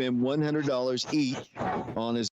spend $100 each on his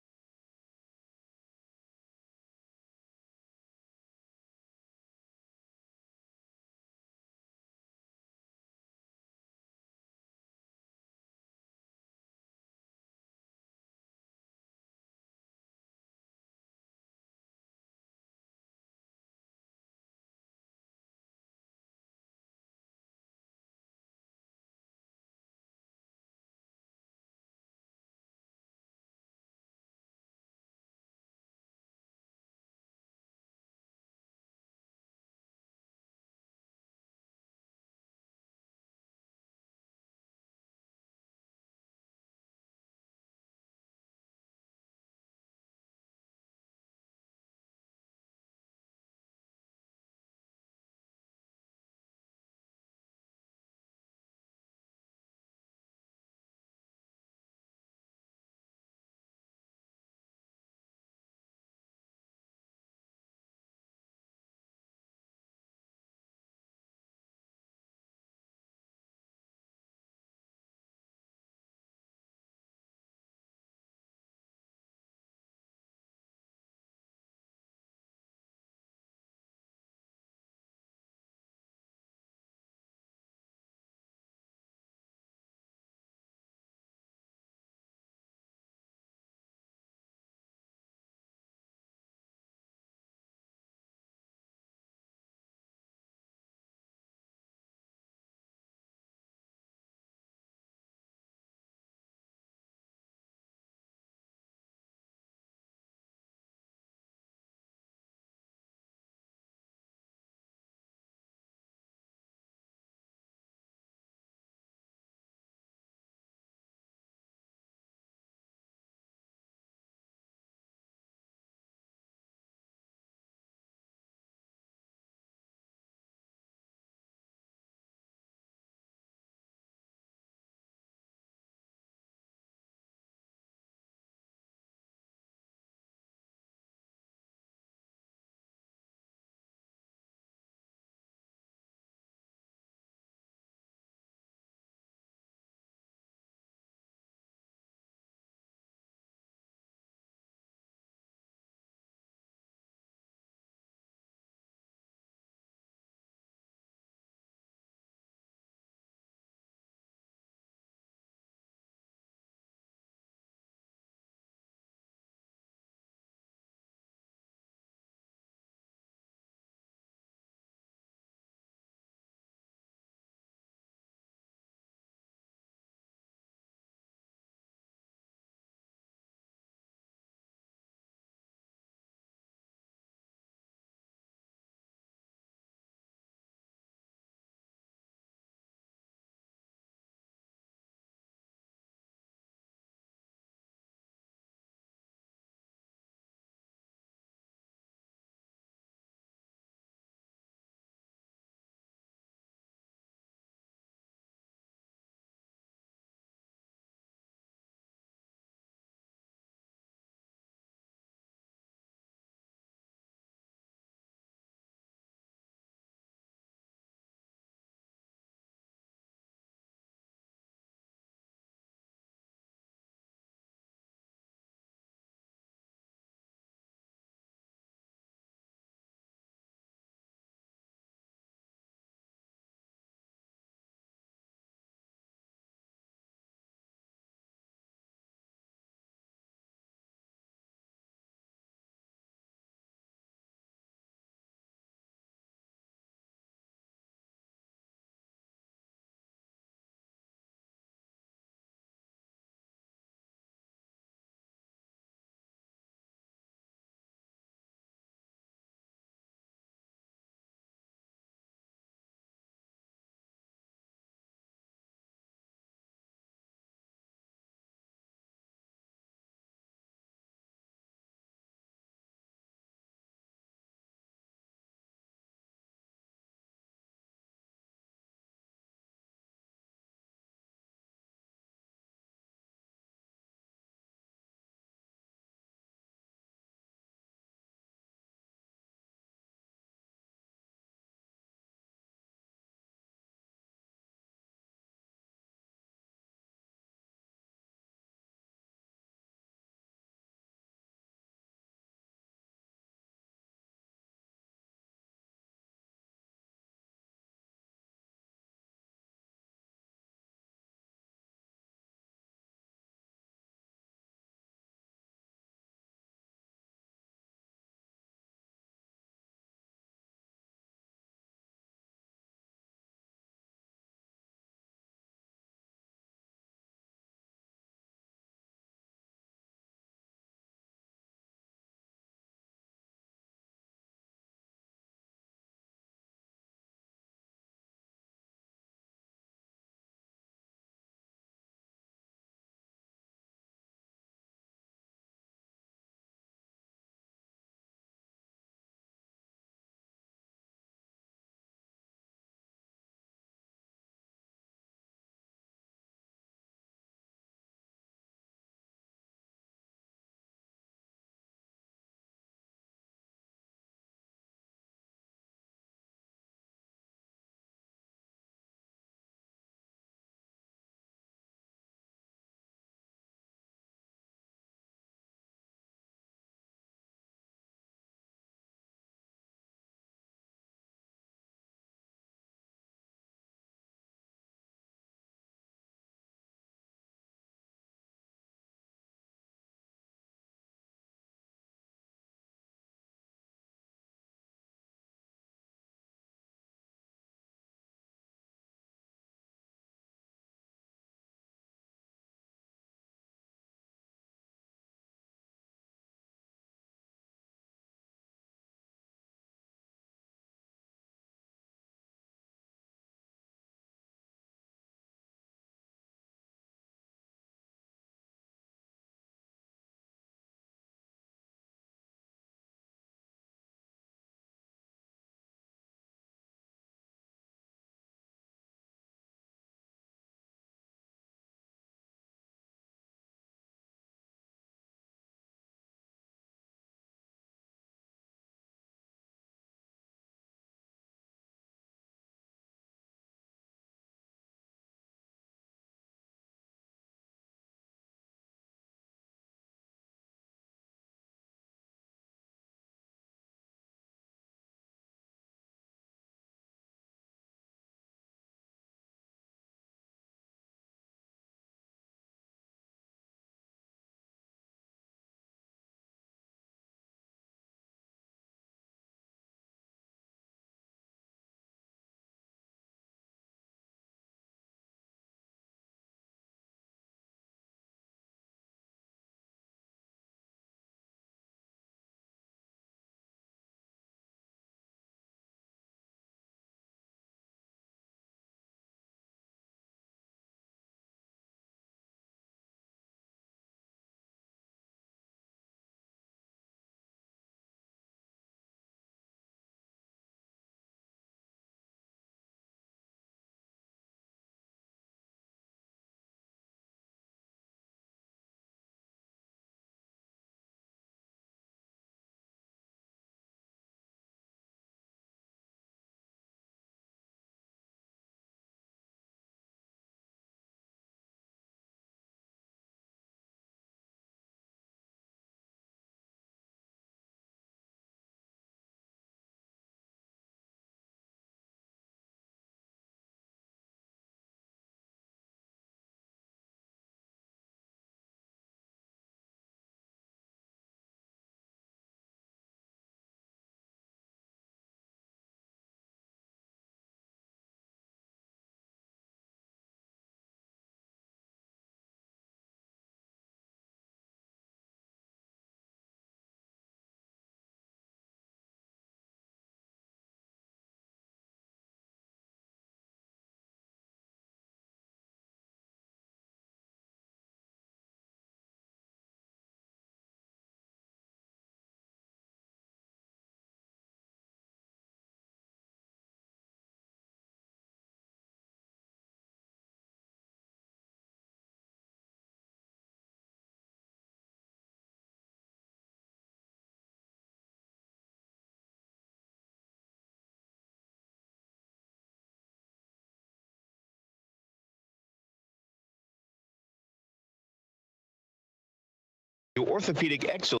orthopedic excellence.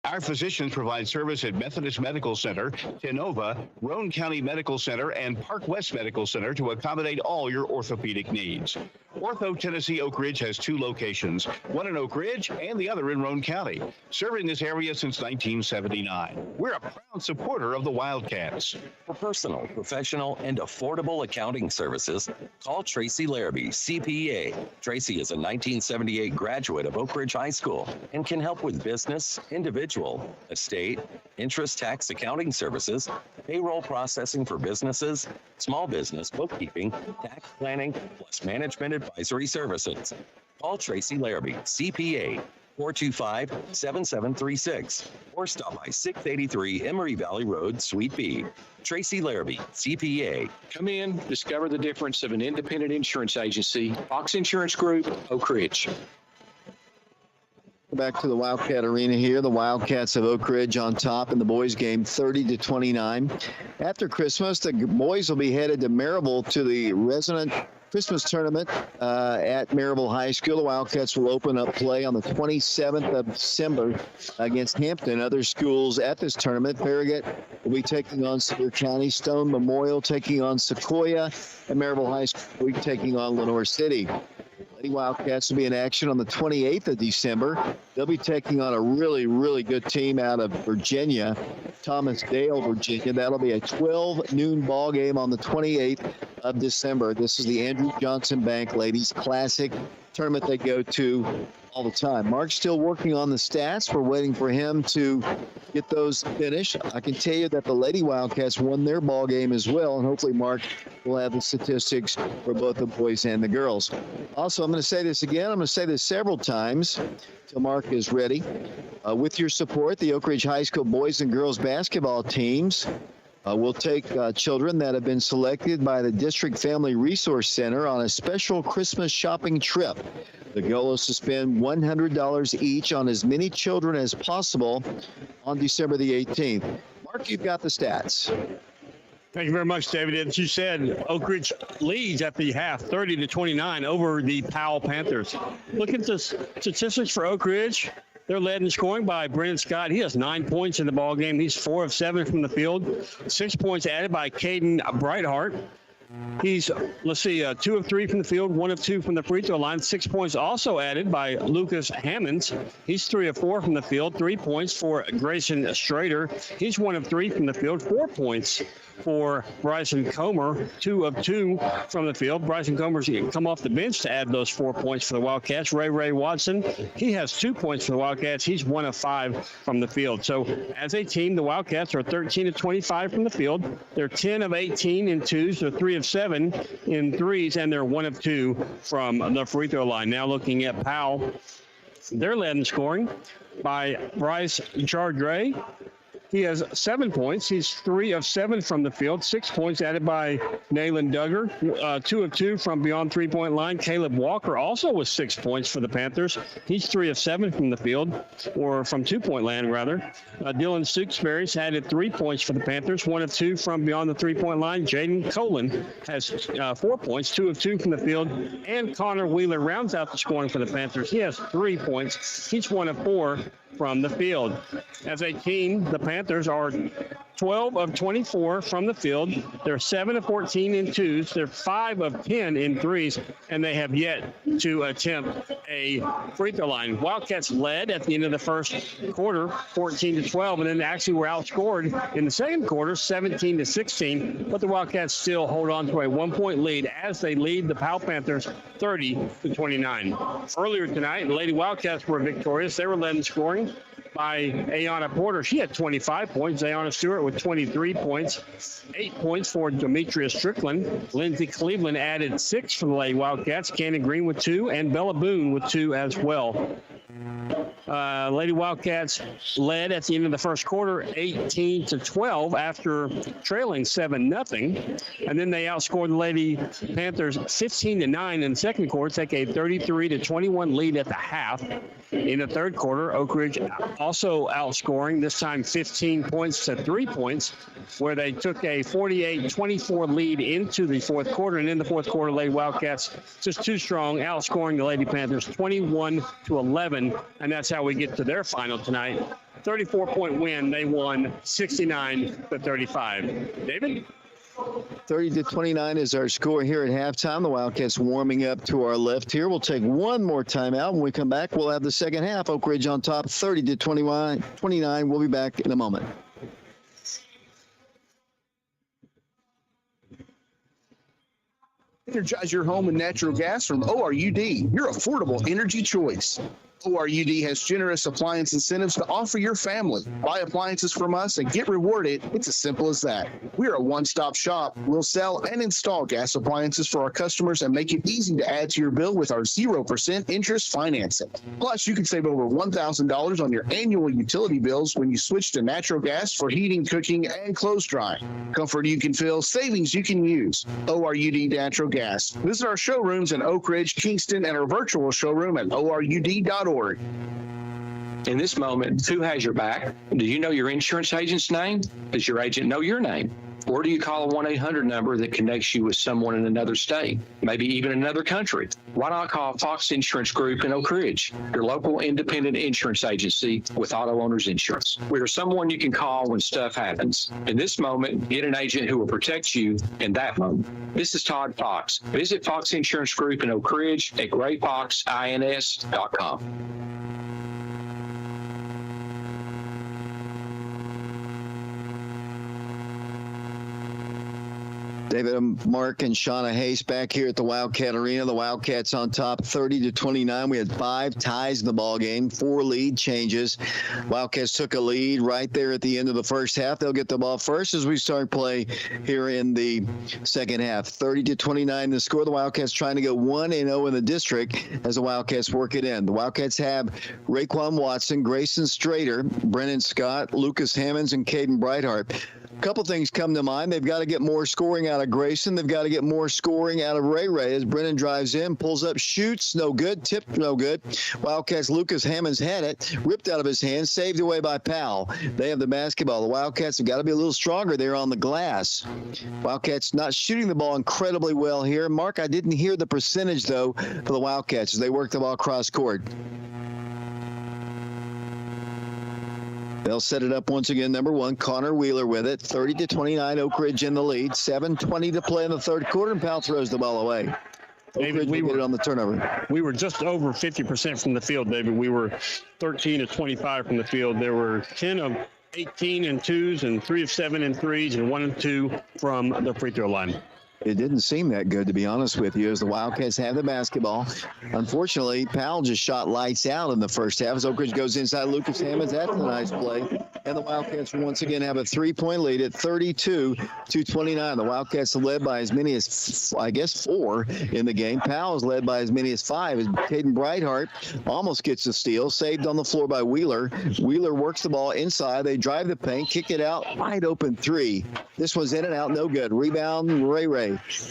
Our physicians provide service at Methodist Medical Center, Tenova, Roane County Medical Center, and Park West Medical Center to accommodate all your orthopedic needs. Ortho Tennessee Oak Ridge has 2 locations, one in Oak Ridge and the other in Roane County, serving this area since 1979. We're a proud supporter of the Wildcats. For personal, professional, and affordable accounting services, call Tracy Larrabee, CPA. Tracy is a 1978 graduate of Oak Ridge High School and can help with business, individual, estate, interest tax accounting services, payroll processing for businesses, small business bookkeeping, tax planning, plus management advisory services. Call Tracy Larrabee, CPA, 425-7736, or stop by 683 Emory Valley Road, Suite B. Tracy Larrabee, CPA. Come in, discover the difference of an independent insurance agency. Fox Insurance Group, Oak Ridge. Back to the Wildcat Arena here. The Wildcats of Oak Ridge on top in the boys game, 30-29. After Christmas, the boys will be headed to Marable to the resident Christmas tournament at Marable High School. The Wildcats will open up play on the 27th of December against Hampton. Other schools at this tournament, Farragut will be taking on Cedar County, Stone Memorial taking on Sequoia, and Marable High School will be taking on Lenore City. Lady Wildcats will be in action on the 28th of December. They'll be taking on a really, really good team out of Virginia, Thomas Dale, Virginia. That'll be a 12 noon ball game on the 28th of December. This is the Andrew Johnson Bank Ladies Classic tournament they go to all the time. Mark's still working on the stats. We're waiting for him to get those finished. I can tell you that the Lady Wildcats won their ball game as well, and hopefully Mark will have the statistics for both the boys and the girls. Also, I'm going to say this again. I'm going to say this several times till Mark is ready. With your support, the Oak Ridge High School boys and girls basketball teams will take children that have been selected by the District Family Resource Center on a special Christmas shopping trip. The goal is to spend $100 each on as many children as possible on December the 18th. Mark, you've got the stats. Thank you very much, David. As you said, Oak Ridge leads at the half, 30-29 over the Powell Panthers. Look at the statistics for Oak Ridge. They're led in scoring by Brennan Scott. He has 9 points in the ball game. He's 4 of 7 from the field. 6 points added by Caden Brightheart. He's, 2 of 3 from the field, 1 of 2 from the free throw line. 6 points also added by Lucas Hammonds. He's 3 of 4 from the field. 3 points for Grayson Strader. He's 1 of 3 from the field. 4 points for Bryson Comer, 2 of 2 from the field. Bryson Comer's come off the bench to add those 4 points for the Wildcats. Ray Watson, he has 2 points for the Wildcats. He's 1 of 5 from the field. So as a team, the Wildcats are 13 of 25 from the field. They're 10 of 18 in twos. They're 3 of 7 in threes, and they're 1 of 2 from the free throw line. Now looking at Powell, they're led in scoring by Bryce Chardray. He has 7 points. He's 3 of 7 from the field. 6 points added by Nayland Duggar. 2 of 2 from beyond three-point line. Caleb Walker also with 6 points for the Panthers. He's 3 of 7 from the field, or from two-point land, rather. Dylan Stooksbury's added 3 points for the Panthers. 1 of 2 from beyond the three-point line. Jaden Colin has 4 points. 2 of 2 from the field. And Connor Wheeler rounds out the scoring for the Panthers. He has 3 points. He's 1 of 4 from the field. As a team, the Panthers are 12 of 24 from the field. They're 7 of 14 in twos. They're 5 of 10 in threes, and they have yet to attempt a free throw line. Wildcats led at the end of the first quarter, 14-12, and then actually were outscored in the second quarter, 17-16. But the Wildcats still hold on to a 1-point lead as they lead the Powell Panthers 30-29. Earlier tonight, the Lady Wildcats were victorious. They were led in scoring by Ayanna Porter. She had 25 points. Ayanna Stewart with 23 points. 8 points for Demetria Strickland. Lindsay Cleveland added 6 for the Lady Wildcats. Cannon Green with 2, and Bella Boone with 2 as well. Lady Wildcats led at the end of the first quarter 18-12 after trailing 7-0. And then they outscored the Lady Panthers 15-9 in the second quarter, take a 33-21 lead at the half. In the third quarter, Oak Ridge also outscoring, this time 15 points to 3 points, where they took a 48-24 lead into the fourth quarter. And in the fourth quarter, Lady Wildcats just too strong, outscoring the Lady Panthers 21-11. And that's how we get to their final tonight. 34-point win. They won 69-35. David? 30-29 is our score here at halftime. The Wildcats warming up to our left here. We'll take one more timeout. When we come back, we'll have the second half. Oak Ridge on top, 30-29. We'll be back in a moment. Energize your home with natural gas from ORUD, your affordable energy choice. ORUD has generous appliance incentives to offer your family. Buy appliances from us and get rewarded. It's as simple as that. We're a one-stop shop. We'll sell and install gas appliances for our customers and make it easy to add to your bill with our 0% interest financing. Plus, you can save over $1,000 on your annual utility bills when you switch to natural gas for heating, cooking, and clothes drying. Comfort you can feel, savings you can use. ORUD Natural Gas. Visit our showrooms in Oak Ridge, Kingston, and our virtual showroom at ORUD.org. In this moment, who has your back? Do you know your insurance agent's name? Does your agent know your name? Or do you call a 1-800 number that connects you with someone in another state, maybe even another country? Why not call Fox Insurance Group in Oak Ridge, your local independent insurance agency with auto owners insurance? We are someone you can call when stuff happens. In this moment, get an agent who will protect you in that moment. This is Todd Fox. Visit Fox Insurance Group in Oak Ridge at GrayFoxINS.com. David, Mark, and Shauna Hayes back here at the Wildcat Arena. The Wildcats on top 30-29. We had 5 ties in the ball game, 4 lead changes. Wildcats took a lead right there at the end of the first half. They'll get the ball first as we start play here in the second half. 30-29 the score. The Wildcats trying to go 1-0 in the district as the Wildcats work it in. The Wildcats have Raekwon Watson, Grayson Strader, Brennan Scott, Lucas Hammonds, and Caden Brightheart. A couple things come to mind. They've got to get more scoring out of Grayson. They've got to get more scoring out of Ray as Brennan drives in, pulls up, shoots, no good, tipped, no good. Wildcats, Lucas Hammonds had it, ripped out of his hands, saved away by Powell. They have the basketball. The Wildcats have got to be a little stronger there on the glass. Wildcats not shooting the ball incredibly well here. Mark, I didn't hear the percentage, though, for the Wildcats as they work the ball cross court. They'll set it up once again. Number 1, Connor Wheeler with it. 30-29, Oak Ridge in the lead. 7:20 to play in the third quarter, and Powell throws the ball away. David, we were on the turnover. We were just over 50% from the field, David. We were 13-25 from the field. There were 10 of 18 in twos and 3 of 7 in threes and 1 of 2 from the free throw line. It didn't seem that good, to be honest with you, as the Wildcats have the basketball. Unfortunately, Powell just shot lights out in the first half as Oak Ridge goes inside. Lucas Hammonds, that's a nice play. And the Wildcats once again have a 3-point lead at 32-29. The Wildcats are led by as many as, 4 in the game. Powell's led by as many as 5. As Caden Brightheart almost gets a steal, saved on the floor by Wheeler. Wheeler works the ball inside. They drive the paint, kick it out, wide open 3. This one's in and out, no good. Rebound, Ray.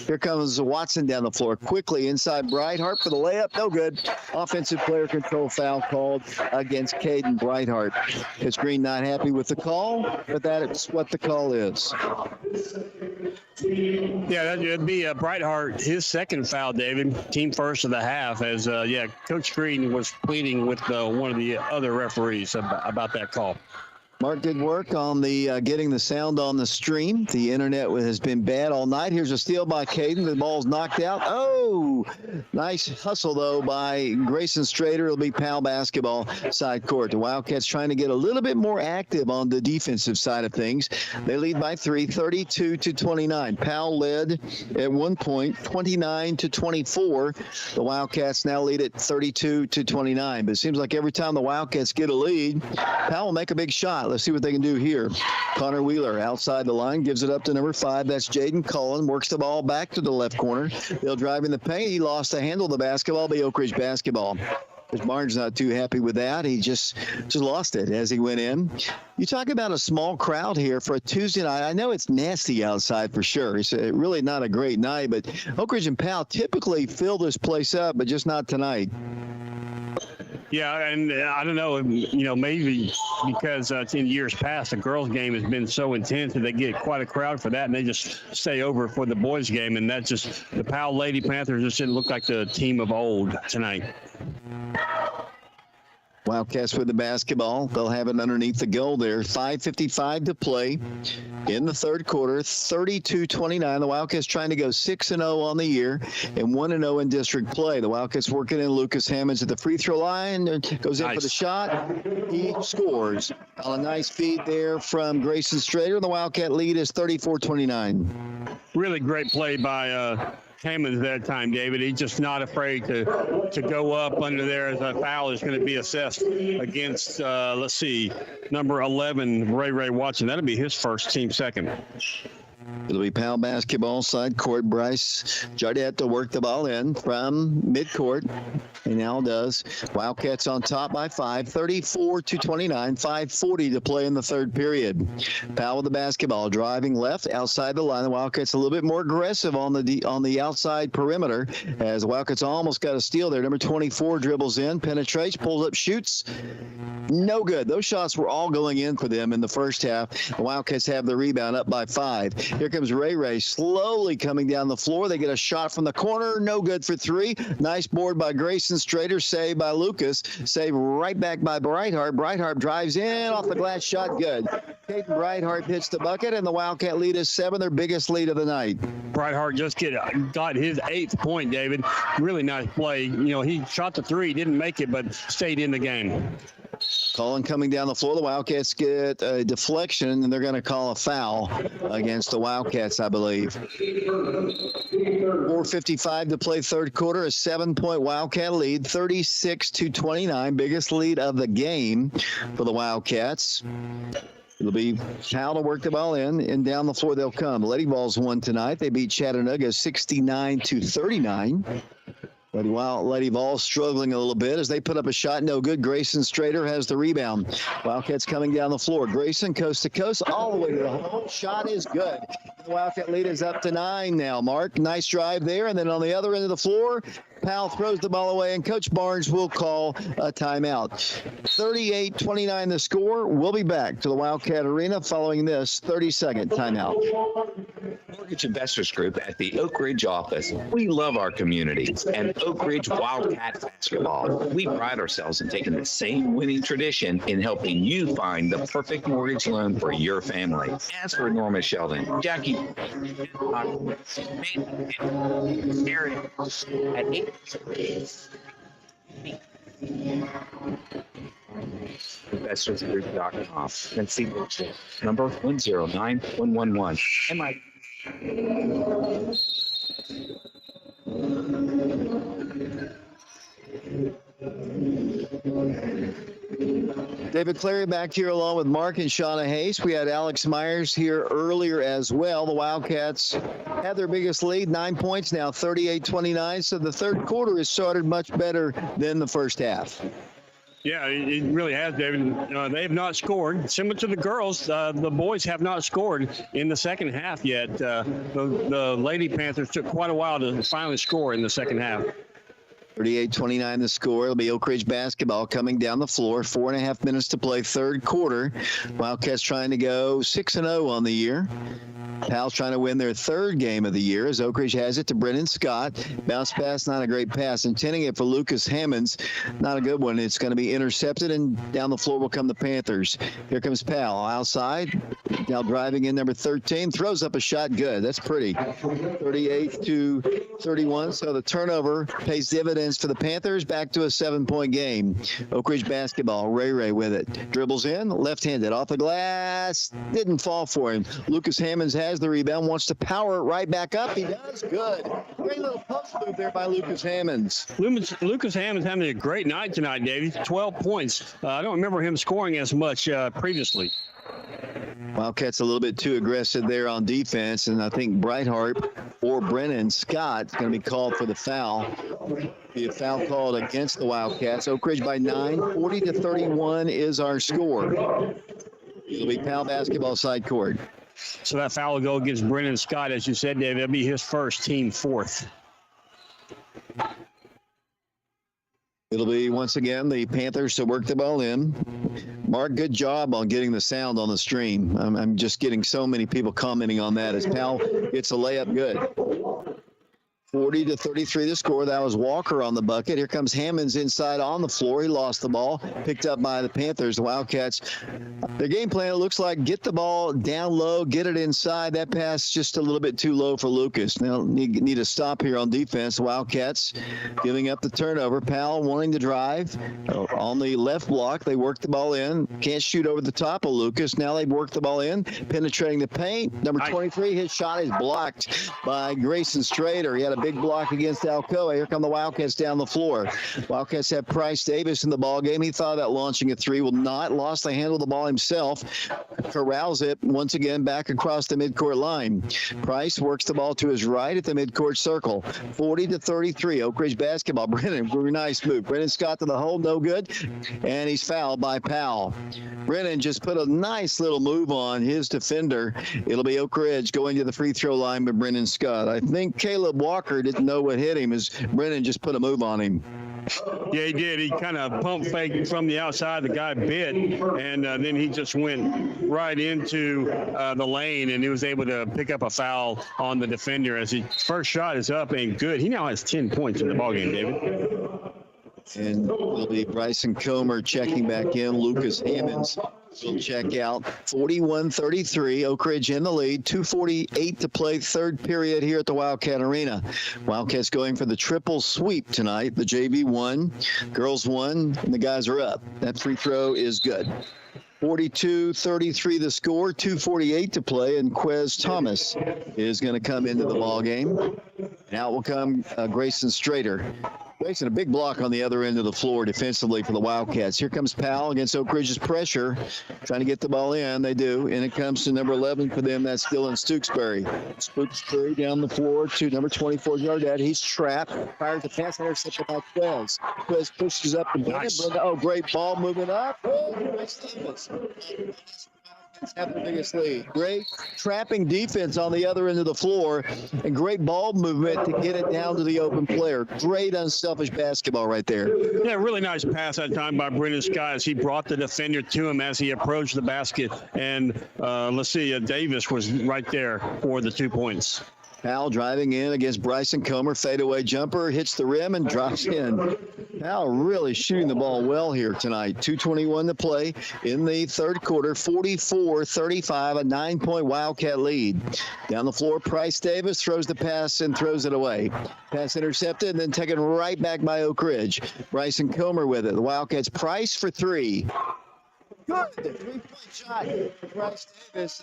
Here comes Watson down the floor quickly inside Brightheart for the layup. No good. Offensive player control foul called against Caden Brightheart. It's Green not happy with the call, but that's what the call is. Yeah, that'd be Brightheart, his second foul, David. Team first of the half as, Coach Green was pleading with one of the other referees about that call. Mark did work on the getting the sound on the stream. The internet has been bad all night. Here's a steal by Caden. The ball's knocked out. Oh, nice hustle, though, by Grayson Strader. It'll be Powell basketball side court. The Wildcats trying to get a little bit more active on the defensive side of things. They lead by 3, 32-29. Powell led at one point, 29-24. The Wildcats now lead at 32-29. But it seems like every time the Wildcats get a lead, Powell will make a big shot. Let's see what they can do here. Connor Wheeler outside the line, gives it up to number 5. That's Jaden Cullen. Works the ball back to the left corner. They'll drive in the paint. He lost the handle of the basketball. Be Oak Ridge basketball. Barnes not too happy with that. He just lost it as he went in. You talk about a small crowd here for a Tuesday night. I know it's nasty outside for sure. It's really not a great night, but Oak Ridge and Powell typically fill this place up, but just not tonight. Yeah, and I don't know, maybe because in years past, the girls' game has been so intense that they get quite a crowd for that, and they just stay over for the boys' game, and that's just the Powell Lady Panthers just didn't look like the team of old tonight. Wildcats with the basketball. They'll have it underneath the goal there. 5:55 to play in the third quarter. 32-29. The Wildcats trying to go 6-0 on the year and 1-0 in district play. The Wildcats working in. Lucas Hammonds at the free throw line. Goes in for the shot. He scores. On a nice feed there from Grayson Strader. The Wildcat lead is 34-29. Really great play by Hammonds that time, David. He's just not afraid to go up under there as a foul is going to be assessed against, number 11, Ray Watson. That'll be his first, team second. It'll be Powell basketball side court. Bryce Jardette to work the ball in from midcourt. He now does. Wildcats on top by 5, 34-29, 5:40 to play in the third period. Powell with the basketball, driving left outside the line. The Wildcats a little bit more aggressive on the outside perimeter as the Wildcats almost got a steal there. Number 24 dribbles in, penetrates, pulls up, shoots. No good. Those shots were all going in for them in the first half. The Wildcats have the rebound up by 5. Here comes Ray slowly coming down the floor. They get a shot from the corner. No good for 3. Nice board by Grayson Strader. Save by Lucas. Save right back by Brightheart. Brightheart drives in off the glass shot. Good. Caden Brightheart hits the bucket, and the Wildcat lead is 7, their biggest lead of the night. Brightheart just got his 8th point, David. Really nice play. He shot the 3, didn't make it, but stayed in the game. Calling coming down the floor. The Wildcats get a deflection, and they're going to call a foul against the Wildcats, I believe. 4:55 to play third quarter. A 7-point Wildcat lead, 36-29. Biggest lead of the game for the Wildcats. It'll be Powell to work the ball in, and down the floor they'll come. Lady Vols won tonight. They beat Chattanooga 69-39. Lady Vols struggling a little bit as they put up a shot. No good. Grayson Strader has the rebound. Wildcats coming down the floor. Grayson coast to coast all the way to the hole. Shot is good. The Wildcat lead is up to 9 now. Mark, nice drive there. And then on the other end of the floor, Powell throws the ball away, and Coach Barnes will call a timeout. 38-29 the score. We'll be back to the Wildcat Arena following this 30-second timeout. Mortgage Investors Group at the Oak Ridge office. We love our community and Oak Ridge Wildcat basketball. We pride ourselves in taking the same winning tradition in helping you find the perfect mortgage loan for your family. As for Norma Sheldon, Jackie, Aaron at 8. InvestorsGroup.com and see number 109111. And my David Clary back here along with Mark and Shauna Hayes. We had Alex Myers here earlier as well. The Wildcats had their biggest lead, 9 points now, 38-29. So the third quarter has started much better than the first half. Yeah, it really has, David. They have not scored. Similar to the girls, the boys have not scored in the second half yet. The Lady Panthers took quite a while to finally score in the second half. 38-29 the score. It'll be Oak Ridge basketball coming down the floor. 4.5 minutes to play third quarter. Wildcats trying to go 6-0 on the year. Powell's trying to win their third game of the year as Oak Ridge has it to Brennan Scott. Bounce pass, not a great pass. Intending it for Lucas Hammonds. Not a good one. It's going to be intercepted, and down the floor will come the Panthers. Here comes Powell outside. Now driving in number 13. Throws up a shot. Good. That's pretty. 38-31. So the turnover pays dividends for the Panthers. Back to a 7-point game. Oak Ridge basketball. Ray with it. Dribbles in. Left-handed. Off the glass. Didn't fall for him. Lucas Hammonds has the rebound, wants to power it right back up. He does. Good. Great little post move there by Lucas Hammonds. Lucas Hammonds having a great night tonight, Davey. 12 points. I don't remember him scoring as much previously. Wildcats a little bit too aggressive there on defense, and I think Brighthart or Brennan Scott is going to be called for the foul. Be a foul called against the Wildcats. Oak Ridge by 9, 40-31 is our score. It'll be Powell basketball side court. So that foul will go against Brennan Scott, as you said, David. It'll be his first, team fourth. It'll be, once again, the Panthers to work the ball in. Mark, good job on getting the sound on the stream. I'm just getting so many people commenting on that as Powell gets a layup good. 40-33 the score. That was Walker on the bucket. Here comes Hammonds inside on the floor. He lost the ball, picked up by the Panthers. The Wildcats, their game plan, it looks like get the ball down low, get it inside. That pass just a little bit too low for Lucas. Now need a stop here on defense. The Wildcats giving up the turnover. Powell wanting to drive on the left block. They work the ball in. Can't shoot over the top of Lucas. Now they've worked the ball in, penetrating the paint. Number 23, his shot is blocked by Grayson Strader. He had a big block against Alcoa. Here come the Wildcats down the floor. Wildcats have Price Davis in the ball game. He thought about launching a three, will not. Lost the handle of the ball himself. Corrals it once again back across the midcourt line. Price works the ball to his right at the midcourt circle. 40-33. Oak Ridge basketball. Brennan, very nice move. Brennan Scott to the hole, no good. And he's fouled by Powell. Brennan just put a nice little move on his defender. It'll be Oak Ridge going to the free throw line with Brennan Scott. I think Caleb Walker didn't know what hit him as Brennan just put a move on him. Yeah, he did. He kind of pump faked from the outside. The guy bit, and then he just went right into the lane, and he was able to pick up a foul on the defender as his first shot is up and good. He now has 10 points in the ballgame, David. And it'll be Bryson Comer checking back in. Lucas Hammonds will check out. 41-33. Oak Ridge in the lead. 2:48 to play, third period here at the Wildcat Arena. Wildcats going for the triple sweep tonight. The JV won, girls won, and the guys are up. That free throw is good. 42-33 the score, 2:48 to play, and Quez Thomas is going to come into the ball game. Now will come Grayson Strader. Grayson, a big block on the other end of the floor defensively for the Wildcats. Here comes Powell against Oak Ridge's pressure, trying to get the ball in. They do, and it comes to number 11 for them. That's Dylan Stooksbury. Stooksbury down the floor to number 24, Jardette. He's trapped. Fires the pass, intercepted by Quez. Quez pushes up the Brennan. Nice. Oh, great ball moving up. Have the biggest lead. Great trapping defense on the other end of the floor, and great ball movement to get it down to the open player. Great unselfish basketball right there. Yeah, really nice pass that time by Brennan Scott as he brought the defender to him as he approached the basket. And let's see, Davis was right there for the 2 points. Powell driving in against Bryson Comer. Fadeaway jumper, hits the rim and drops in. Powell really shooting the ball well here tonight. 2:21 to play in the third quarter. 44-35, a 9-point Wildcat lead. Down the floor, Price Davis throws the pass and throws it away. Pass intercepted and then taken right back by Oak Ridge. Bryson Comer with it. The Wildcats Price for three. Good. The 3-point shot. Price Davis.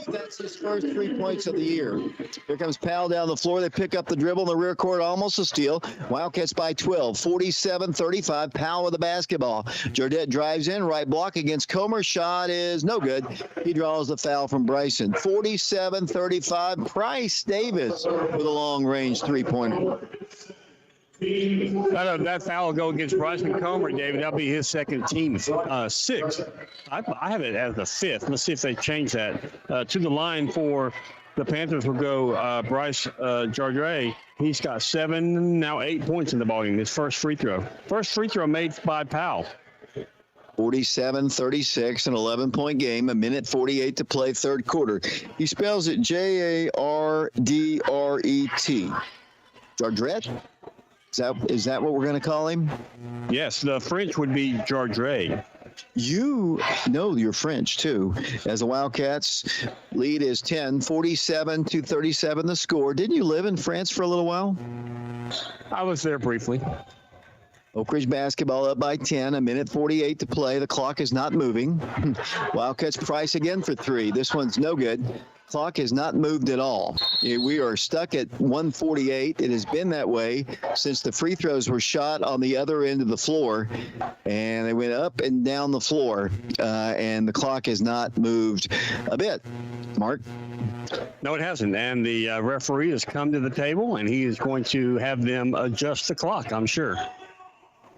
That's his first 3 points of the year. Here comes Powell down the floor. They pick up the dribble in the rear court, almost a steal. Wildcats by 12, 47-35. Powell with the basketball. Jardette drives in, right block against Comer. Shot is no good. He draws the foul from Bryson. 47-35. Price Davis with a long-range three-pointer. That foul will go against Bryson Comer, David. That'll be his second, team sixth. I have it as the fifth. Let's see if they change that. To the line for the Panthers will go Bryce Jardre. He's got 7, now 8 points in the ballgame. His first free throw. First free throw made by Powell. 47-36, an 11-point game, 1:48 to play, third quarter. He spells it Jardret. Jardret? Is that what we're going to call him? Yes, the French would be Jardre. You know you're French, too. As the Wildcats lead is 10, 47-37 the score. Didn't you live in France for a little while? I was there briefly. Oak Ridge basketball up by 10, a minute 48 to play. The clock is not moving. Wildcats Price again for three. This one's no good. Clock has not moved at all. We are stuck at 148. It has been that way since the free throws were shot on the other end of the floor, and they went up and down the floor, and the clock has not moved a bit. Mark? No, it hasn't. And the referee has come to the table, and he is going to have them adjust the clock, I'm sure.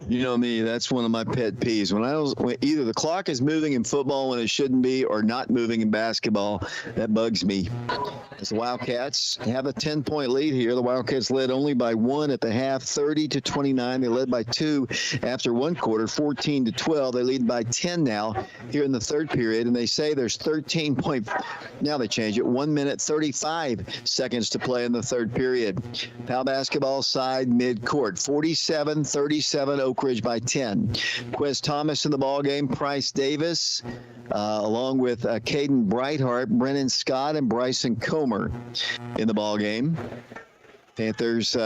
You know me, that's one of my pet peeves. When either the clock is moving in football when it shouldn't be or not moving in basketball, that bugs me. As the Wildcats have a 10-point lead here. The Wildcats led only by 1 at the half, 30-29. They led by 2 after one quarter, 14-12. They lead by 10 now here in the third period, and they say there's now they change it, 1 minute, 35 seconds to play in the third period. Powell basketball side mid-court, 47-37, Oak Ridge by 10. Quez Thomas in the ball game, Price Davis, along with Caden Brightheart, Brennan Scott, and Bryson Comer in the ball game. Panthers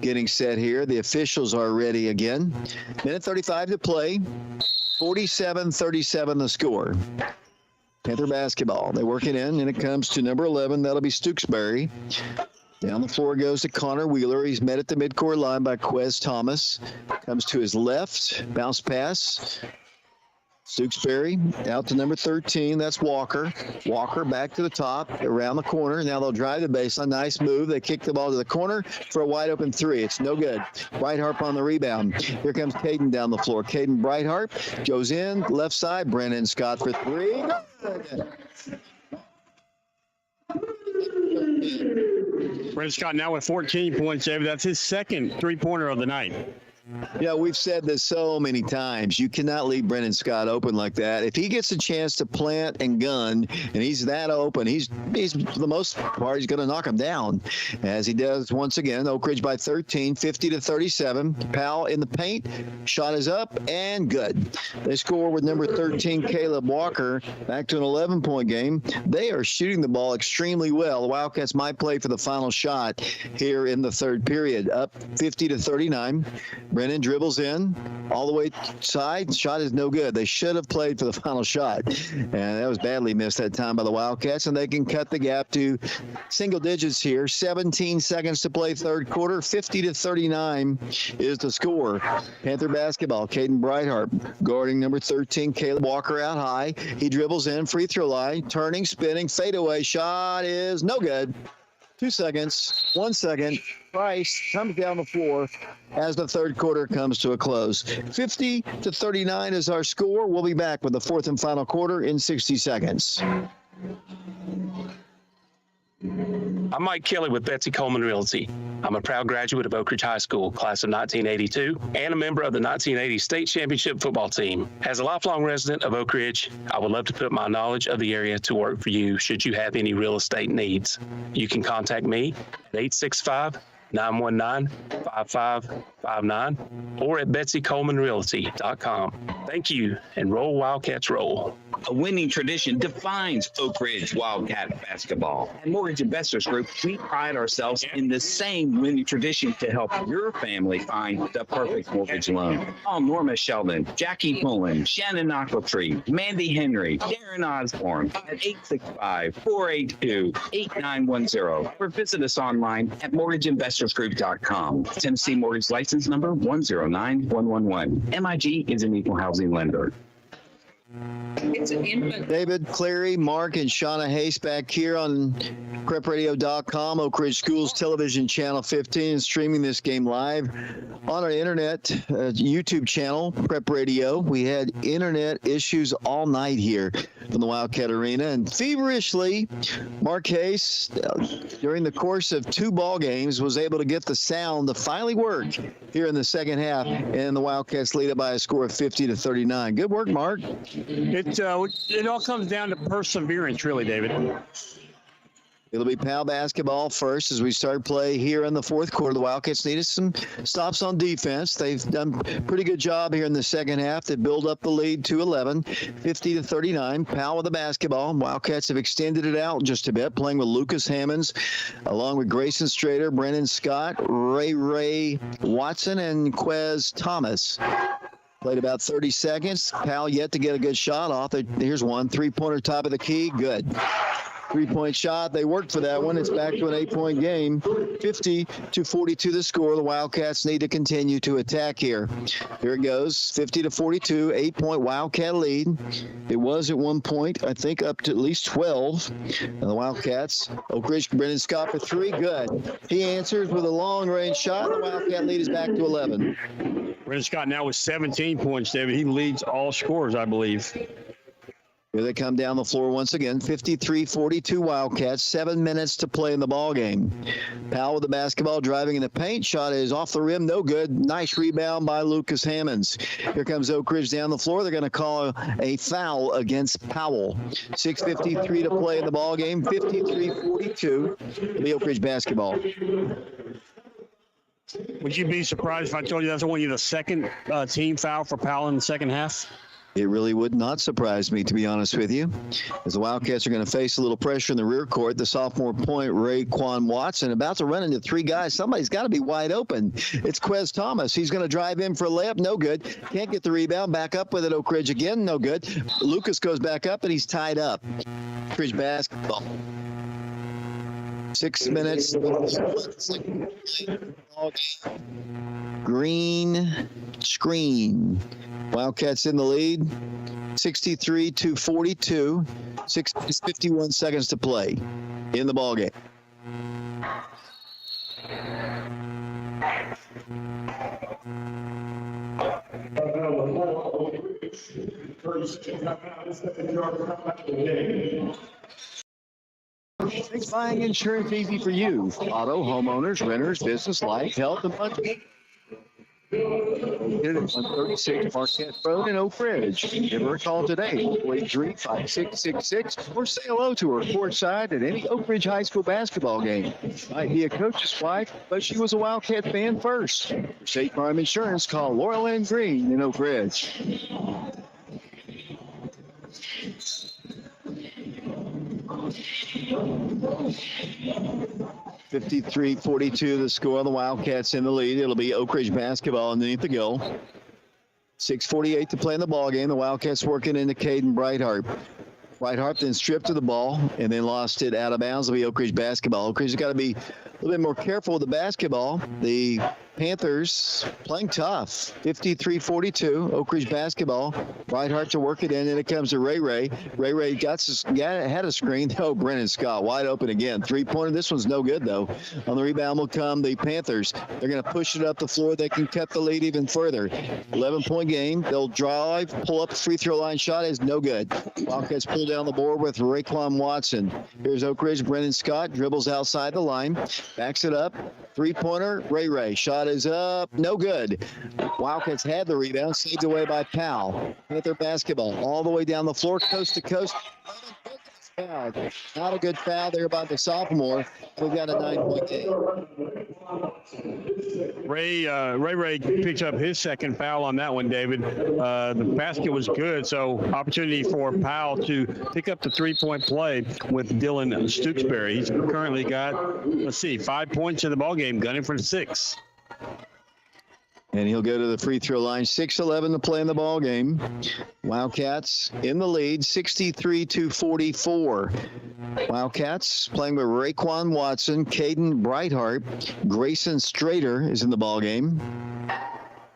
getting set here. The officials are ready again. Minute 35 to play. 47-37 the score. Panther basketball. They work it in, and it comes to number 11. That'll be Stooksbury. Down the floor goes to Connor Wheeler. He's met at the midcourt line by Quez Thomas. Comes to his left. Bounce pass. Stooksbury out to number 13. That's Walker. Walker back to the top, around the corner. Now they'll drive the baseline. Nice move. They kick the ball to the corner for a wide open three. It's no good. Brightheart on the rebound. Here comes Caden down the floor. Caden Brightheart goes in, left side. Brennan Scott for three. Brennan Scott now with 14 points, David. That's his second three-pointer of the night. Yeah, we've said this so many times. You cannot leave Brennan Scott open like that. If he gets a chance to plant and gun, and he's that open, he's for the most part, he's going to knock him down, as he does once again. Oak Ridge by 13, 50-37. Powell in the paint. Shot is up and good. They score with number 13, Caleb Walker, back to an 11-point game. They are shooting the ball extremely well. The Wildcats might play for the final shot here in the third period. Up 50-39. Brennan dribbles in all the way side. Shot is no good. They should have played for the final shot. And that was badly missed that time by the Wildcats. And they can cut the gap to single digits here. 17 seconds to play third quarter. 50-39 is the score. Panther basketball. Caden Brightheart guarding number 13. Caleb Walker out high. He dribbles in. Free throw line. Turning, spinning, fadeaway. Shot is no good. 2 seconds, 1 second. Price comes down the floor as the third quarter comes to a close. 50-39 is our score. We'll be back with the fourth and final quarter in 60 seconds. I'm Mike Kelly with Betsy Coleman Realty. I'm a proud graduate of Oak Ridge High School, class of 1982, and a member of the 1980 state championship football team. As a lifelong resident of Oak Ridge, I would love to put my knowledge of the area to work for you should you have any real estate needs. You can contact me at 865-919-5559 or at betsycolemanrealty.com. Thank you, and roll Wildcats roll. A winning tradition defines Oak Ridge Wildcat basketball. At Mortgage Investors Group, we pride ourselves in the same winning tradition to help your family find the perfect mortgage loan. Call Norma Sheldon, Jackie Pullen, Shannon Ochiltree, Mandy Henry, Darren Osborne at 865-482-8910 or visit us online at mortgageinvestorsgroup.com. Tennessee Mortgage License Number 109111. MIG is an equal housing lender. It's an infant. David Clary, Mark, and Shauna Hayes back here on prepradio.com, Oak Ridge Schools Television Channel 15, streaming this game live on our internet YouTube channel, Prep Radio. We had internet issues all night here from the Wildcat Arena, and feverishly, Mark Hayes, during the course of 2 ball games, was able to get the sound to finally work here in the second half, and the Wildcats lead it by a score of 50-39. Good work, Mark. It all comes down to perseverance, really, David. It'll be Powell basketball first as we start play here in the fourth quarter. The Wildcats needed some stops on defense. They've done a pretty good job here in the second half to build up the lead to 11, 50-39. Powell with the basketball. Wildcats have extended it out just a bit, playing with Lucas Hammonds, along with Grayson Strader, Brennan Scott, Ray Watson, and Quez Thomas. Played about 30 seconds. Powell yet to get a good shot off. Here's one. Three-pointer top of the key. Good. Three-point shot. They worked for that one. It's back to an 8-point game. 50-42 the score. The Wildcats need to continue to attack here. Here it goes. 50-42, 8-point Wildcat lead. It was at one point, I think, up to at least 12. And the Wildcats, Oak Ridge, Brendan Scott for three. Good. He answers with a long-range shot. The Wildcat lead is back to 11. Brendan Scott now with 17 points, David. He leads all scorers, I believe. Here they come down the floor once again. 53-42 Wildcats. 7 minutes to play in the ball game. Powell with the basketball, driving in the paint. Shot is off the rim. No good. Nice rebound by Lucas Hammonds. Here comes Oak Ridge down the floor. They're going to call a foul against Powell. 6:53 to play in the ball game. 53-42. The Oak Ridge basketball. Would you be surprised if I told you that's only the second team foul for Powell in the second half? It really would not surprise me, to be honest with you. As the Wildcats are going to face a little pressure in the rear court, the sophomore point, Raekwon Watson, about to run into three guys. Somebody's got to be wide open. It's Quez Thomas. He's going to drive in for a layup. No good. Can't get the rebound. Back up with it, Oak Ridge again. No good. Lucas goes back up, and he's tied up. Oak Ridge basketball. 6 minutes. Green screen. Wildcats in the lead. 63-42. 51 seconds to play in the ballgame. Makes buying insurance easy for you. Auto, homeowners, renters, business, life, health, and much more. Hit it at 136 Marquette Road in Oak Ridge. Give her a call today, 483-5666, or say hello to her courtside at any Oak Ridge High School basketball game. Might be a coach's wife, but she was a Wildcat fan first. For State Farm Insurance, call Laurel Ann Green in Oak Ridge. (53-42) the score. The Wildcats in the lead. It'll be Oak Ridge basketball underneath the goal. 6:48 to play in the ball game. The Wildcats working into Caden Brightheart. Brightheart then stripped to the ball and then lost it out of bounds. It'll be Oak Ridge basketball. Oak Ridge has got to be a little bit more careful with the basketball. The Panthers playing tough. 53-42. Oak Ridge basketball. Brightheart to work it in, and it comes to Ray. Ray had a screen. Oh, Brennan Scott wide open again. Three-pointer. This one's no good, though. On the rebound will come the Panthers. They're going to push it up the floor. They can cut the lead even further. 11-point game. They'll drive, pull up the free throw line. Shot is no good. Wildcats pull down the board with Raekwon Watson. Here's Oak Ridge. Brennan Scott dribbles outside the line. Backs it up. Three-pointer. Ray. Shot is up. No good. Wildcats had the rebound. Saved away by Powell. Panther basketball all the way down the floor, coast to coast. Foul. Not a good foul there by the sophomore. We've got a 9-point game. Ray picks up his second foul on that one, David. The basket was good, so opportunity for Powell to pick up the three-point play with Dylan Stooksbury. He's currently got, 5 points in the ballgame, gunning for 6. And he'll go to the free throw line. 6:11 to play in the ball game. Wildcats in the lead, 63-44. Wildcats playing with Raekwon Watson, Caden Brightheart, Grayson Strader is in the ball game.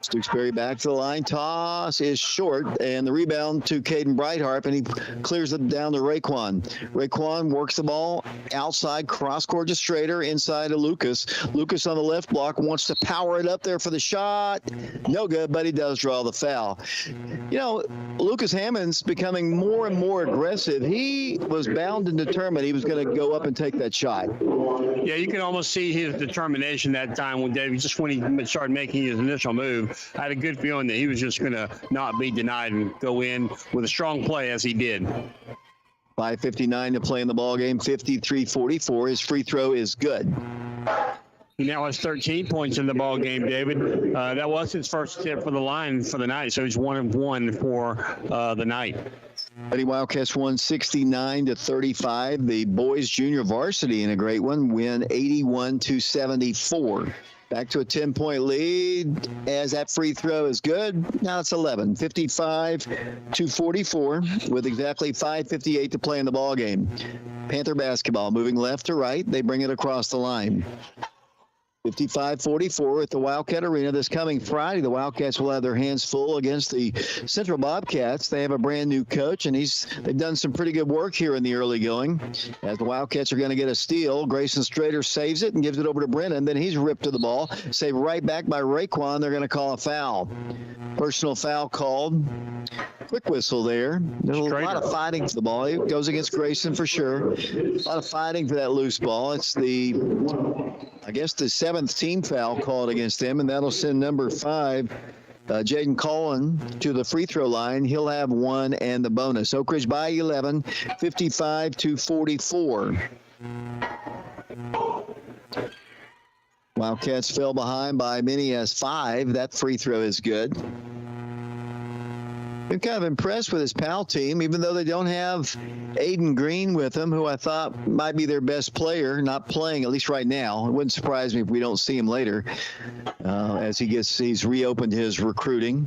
Stooksbury back to the line. Toss is short, and the rebound to Caden Brightheart, and he clears it down to Raekwon. Raekwon works the ball outside, cross-court to Strader, inside to Lucas. Lucas on the left block wants to power it up there for the shot. No good, but he does draw the foul. You know, Lucas Hammond's becoming more and more aggressive. He was bound and determined he was going to go up and take that shot. Yeah, you can almost see his determination that time when David, just when he started making his initial move. I had a good feeling that he was just going to not be denied and go in with a strong play as he did. 5:59 to play in the ball game. 53-44. His free throw is good. He now has 13 points in the ball game, David. That was his first attempt for the line for the night, so he's 1 of 1 for the night. Lady Wildcats won 69-35. The boys junior varsity in a great one win 81-74. Back to a 10-point lead as that free throw is good. Now it's 11, 55-44 with exactly 5:58 to play in the ball game. Panther basketball moving left to right. They bring it across the line. 55-44 at the Wildcat Arena this coming Friday. The Wildcats will have their hands full against the Central Bobcats. They have a brand new coach, and they've done some pretty good work here in the early going. As the Wildcats are going to get a steal, Grayson Strader saves it and gives it over to Brennan. Then he's ripped to the ball. Saved right back by Raekwon. They're going to call a foul. Personal foul called. Quick whistle there. There's a lot of fighting for the ball. It goes against Grayson for sure. A lot of fighting for that loose ball. It's the 7th team foul called against them, and that'll send number 5, Jaden Cullen, to the free throw line. He'll have 1 and the bonus. Oak Ridge by 11, 55-44. Wildcats fell behind by many as 5. That free throw is good. Been kind of impressed with his Powell team, even though they don't have Aiden Green with them, who I thought might be their best player, not playing, at least right now. It wouldn't surprise me if we don't see him later as he's reopened his recruiting.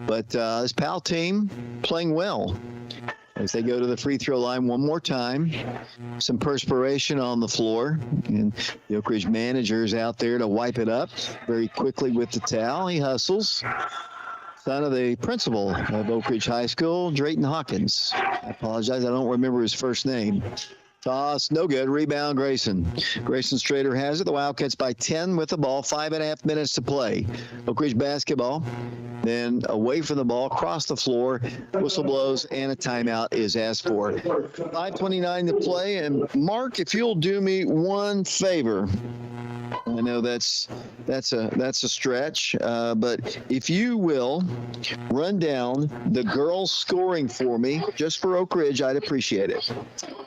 But his Powell team playing well as they go to the free throw line one more time. Some perspiration on the floor, and the Oak Ridge manager is out there to wipe it up very quickly with the towel. He hustles. Son of the principal of Oak Ridge High School, Drayton Hawkins. I apologize, I don't remember his first name. Toss, no good. Rebound, Grayson. Grayson Strader has it. The Wildcats by 10 with the ball. 5.5 minutes to play. Oak Ridge basketball. Then away from the ball, across the floor. Whistle blows, and a timeout is asked for. 5:29 to play. And Mark, if you'll do me one favor. I know that's a stretch, but if you will run down the girls' scoring for me, just for Oak Ridge, I'd appreciate it.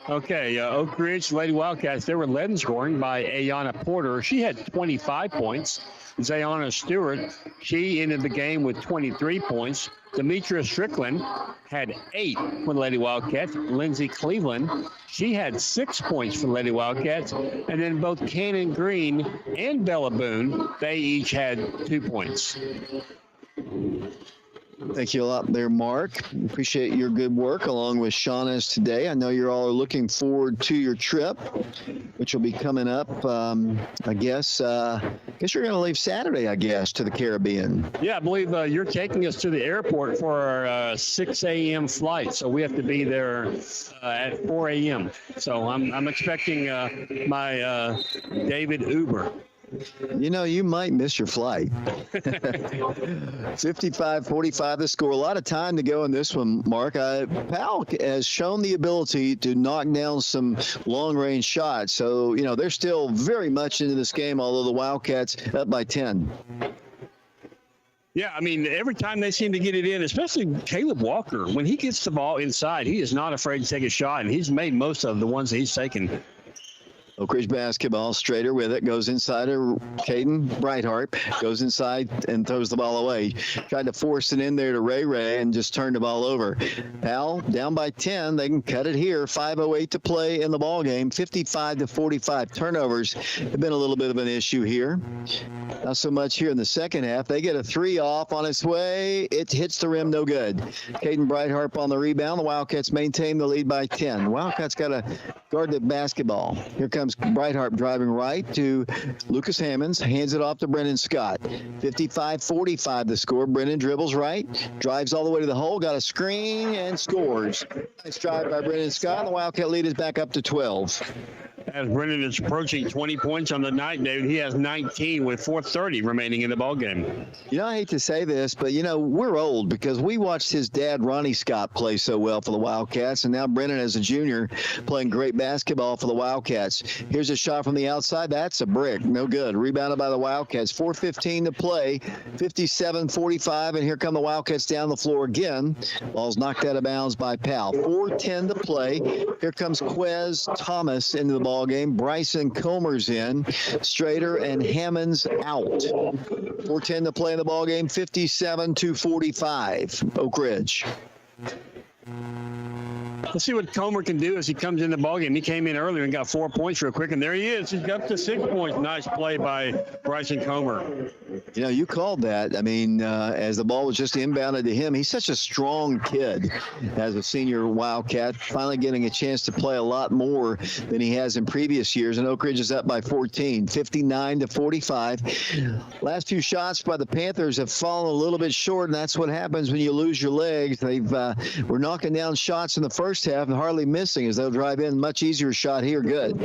Okay, Oak Ridge Lady Wildcats, they were led in scoring by Ayana Porter. She had 25 points. Zayana Stewart, she ended the game with 23 points. Demetria Strickland had 8 for the Lady Wildcats. Lindsay Cleveland, she had 6 points for the Lady Wildcats. And then both Cannon Green and Bella Boone, they each had 2 points. Thank you a lot there, Mark. Appreciate your good work along with Shauna's today. I know you all are looking forward to your trip, which will be coming up. I guess you're going to leave Saturday, I guess, to the Caribbean. Yeah, I believe you're taking us to the airport for our 6 a.m. flight, so we have to be there at 4 a.m. So I'm expecting my David Uber. You know, you might miss your flight. 55-45 the score. A lot of time to go in this one, Mark. Powell has shown the ability to knock down some long-range shots. So, they're still very much into this game, although the Wildcats up by 10. Yeah, I mean, every time they seem to get it in, especially Caleb Walker, when he gets the ball inside, he is not afraid to take a shot, and he's made most of the ones that he's taken. Oak Ridge basketball, Strader with it, goes inside of Caden Brightheart, goes inside and throws the ball away. Tried to force it in there to Ray and just turned the ball over. Powell down by 10. They can cut it here. 5:08 to play in the ball game. 55-45. Turnovers have been a little bit of an issue here. Not so much here in the second half. They get a 3 off on its way. It hits the rim, no good. Caden Brightheart on the rebound. The Wildcats maintain the lead by 10. The Wildcats got to guard the basketball. Here comes Brightheart driving right to Lucas Hammonds, hands it off to Brennan Scott. 55-45 the score. Brennan dribbles right, drives all the way to the hole, got a screen, and scores. Nice drive by Brennan Scott. The Wildcat lead is back up to 12. As Brennan is approaching 20 points on the night, David, he has 19 with 4:30 remaining in the ballgame. You know, I hate to say this, but, we're old because we watched his dad, Ronnie Scott, play so well for the Wildcats, and now Brennan, as a junior, playing great basketball for the Wildcats. Here's a shot from the outside. That's a brick. No good. Rebounded by the Wildcats. 4:15 to play, 57-45, and here come the Wildcats down the floor again. Ball's knocked out of bounds by Powell. 4:10 to play. Here comes Quez Thomas into the ballgame. Bryson Comer's in. Strader and Hammond's out. 4:10 to play in the ballgame. 57-45. Oak Ridge. Let's see what Comer can do as he comes in the ballgame. He came in earlier and got 4 points real quick, and there he is. He's got up to 6 points. Nice play by Bryson Comer. You called that. I mean, as the ball was just inbounded to him, he's such a strong kid as a senior Wildcat, finally getting a chance to play a lot more than he has in previous years. And Oak Ridge is up by 14, 59-45. Last few shots by the Panthers have fallen a little bit short, and that's what happens when you lose your legs. They've were knocking down shots in the first half and hardly missing as they'll drive in. Much easier shot here. Good.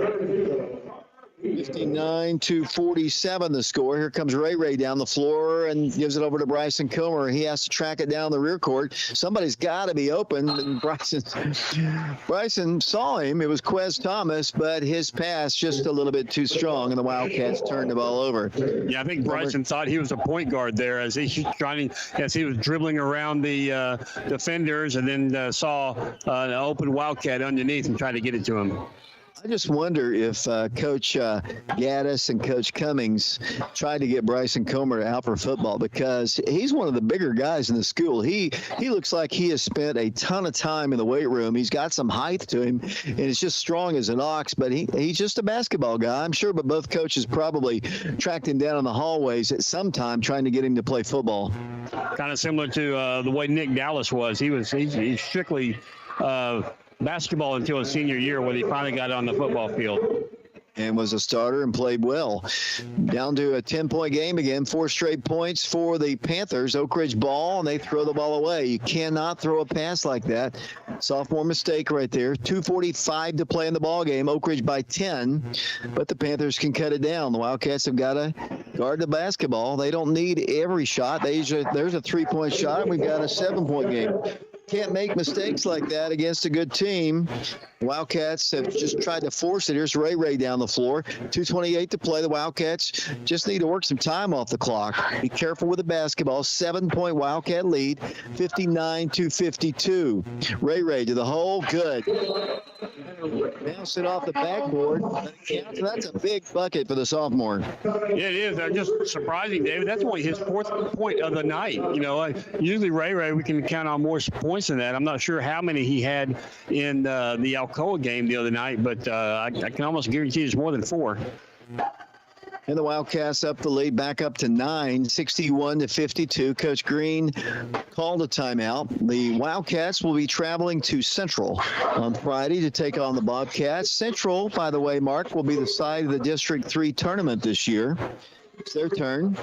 59-47 the score. Here comes Ray down the floor and gives it over to Bryson Comer. He has to track it down the rear court. Somebody's got to be open. And Bryson saw him. It was Quez Thomas, but his pass just a little bit too strong, and the Wildcats turned the ball over. Yeah, I think Bryson thought he was a point guard there as he was dribbling around the defenders, and then saw an open Wildcat underneath and tried to get it to him. I just wonder if Coach Gaddis and Coach Cummings tried to get Bryson Comer out for football, because he's one of the bigger guys in the school. He looks like he has spent a ton of time in the weight room. He's got some height to him, and he's just strong as an ox, but he's just a basketball guy, I'm sure. But both coaches probably tracked him down in the hallways at some time trying to get him to play football. Kind of similar to the way Nick Dallas was. He's strictly basketball until his senior year when he finally got on the football field. And was a starter and played well. Down to a 10-point game again. 4 straight points for the Panthers. Oak Ridge ball, and they throw the ball away. You cannot throw a pass like that. Sophomore mistake right there. 2:45 to play in the ball game. Oak Ridge by 10, but the Panthers can cut it down. The Wildcats have got to guard the basketball. They don't need every shot. There's a 3-point shot, and we've got a 7-point game. Can't make mistakes like that against a good team. Wildcats have just tried to force it. Here's Ray down the floor. 2:28 to play. The Wildcats just need to work some time off the clock. Be careful with the basketball. 7-point Wildcat lead, 59-52. Ray to the hole. Good. Bounce it off the backboard. That's a big bucket for the sophomore. Yeah, it is. Just surprising, David. That's only his 4th point of the night. Usually Ray, we can count on more points than that. I'm not sure how many he had in the Alcoa game the other night, but I can almost guarantee it's more than 4. And the Wildcats up the lead, back up to 9, 61-52. Coach Green called a timeout. The Wildcats will be traveling to Central on Friday to take on the Bobcats. Central, by the way, Mark, will be the side of the District 3 tournament this year. It's their turn.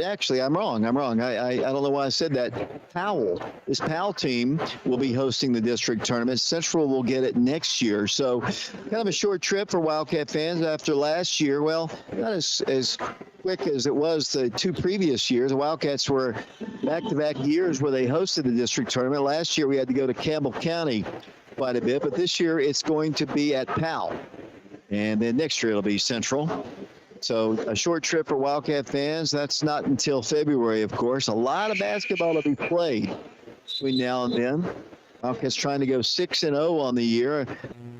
Actually, I'm wrong. I don't know why I said that. This Powell team will be hosting the district tournament. Central will get it next year. So kind of a short trip for Wildcat fans after last year. Well, not as quick as it was the 2 previous years. The Wildcats were back-to-back years where they hosted the district tournament. Last year we had to go to Campbell County quite a bit, but this year it's going to be at Powell. And then next year it'll be Central. So a short trip for Wildcat fans. That's not until February, of course. A lot of basketball to be played between now and then. Wildcats trying to go 6-0 on the year,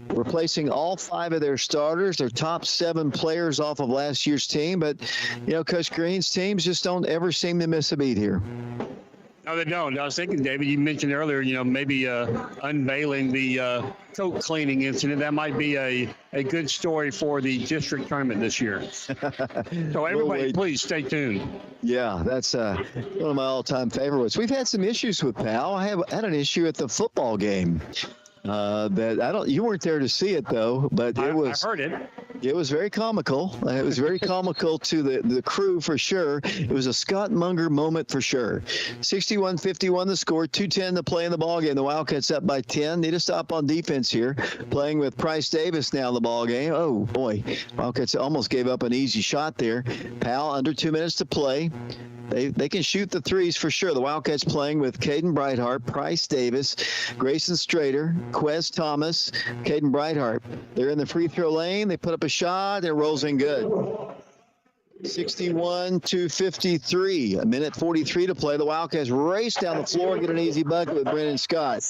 replacing all 5 of their starters, their top 7 players off of last year's team. But, Coach Green's teams just don't ever seem to miss a beat here. No, they don't. I was thinking, David, you mentioned earlier, maybe unveiling the coat cleaning incident. That might be a good story for the district tournament this year. So everybody, please stay tuned. Yeah, that's one of my all-time favorites. We've had some issues with Powell. I had an issue at the football game. That you weren't there to see it though, but it was. I heard it. It was very comical. It was very comical to the crew for sure. It was a Scott Munger moment for sure. 61-51 the score, 2:10 to play in the ballgame. The Wildcats up by 10. Need to stop on defense here. Playing with Price Davis now in the ballgame. Oh, boy. Wildcats almost gave up an easy shot there. Powell under 2 minutes to play. They can shoot the threes for sure. The Wildcats playing with Caden Brightheart, Price Davis, Grayson Strader, Quez Thomas, Caden Brightheart. They're in the free throw lane. They put up a shot. It rolls in good. 61-53. A minute 43 to play. The Wildcats race down the floor and get an easy bucket with Brennan Scott.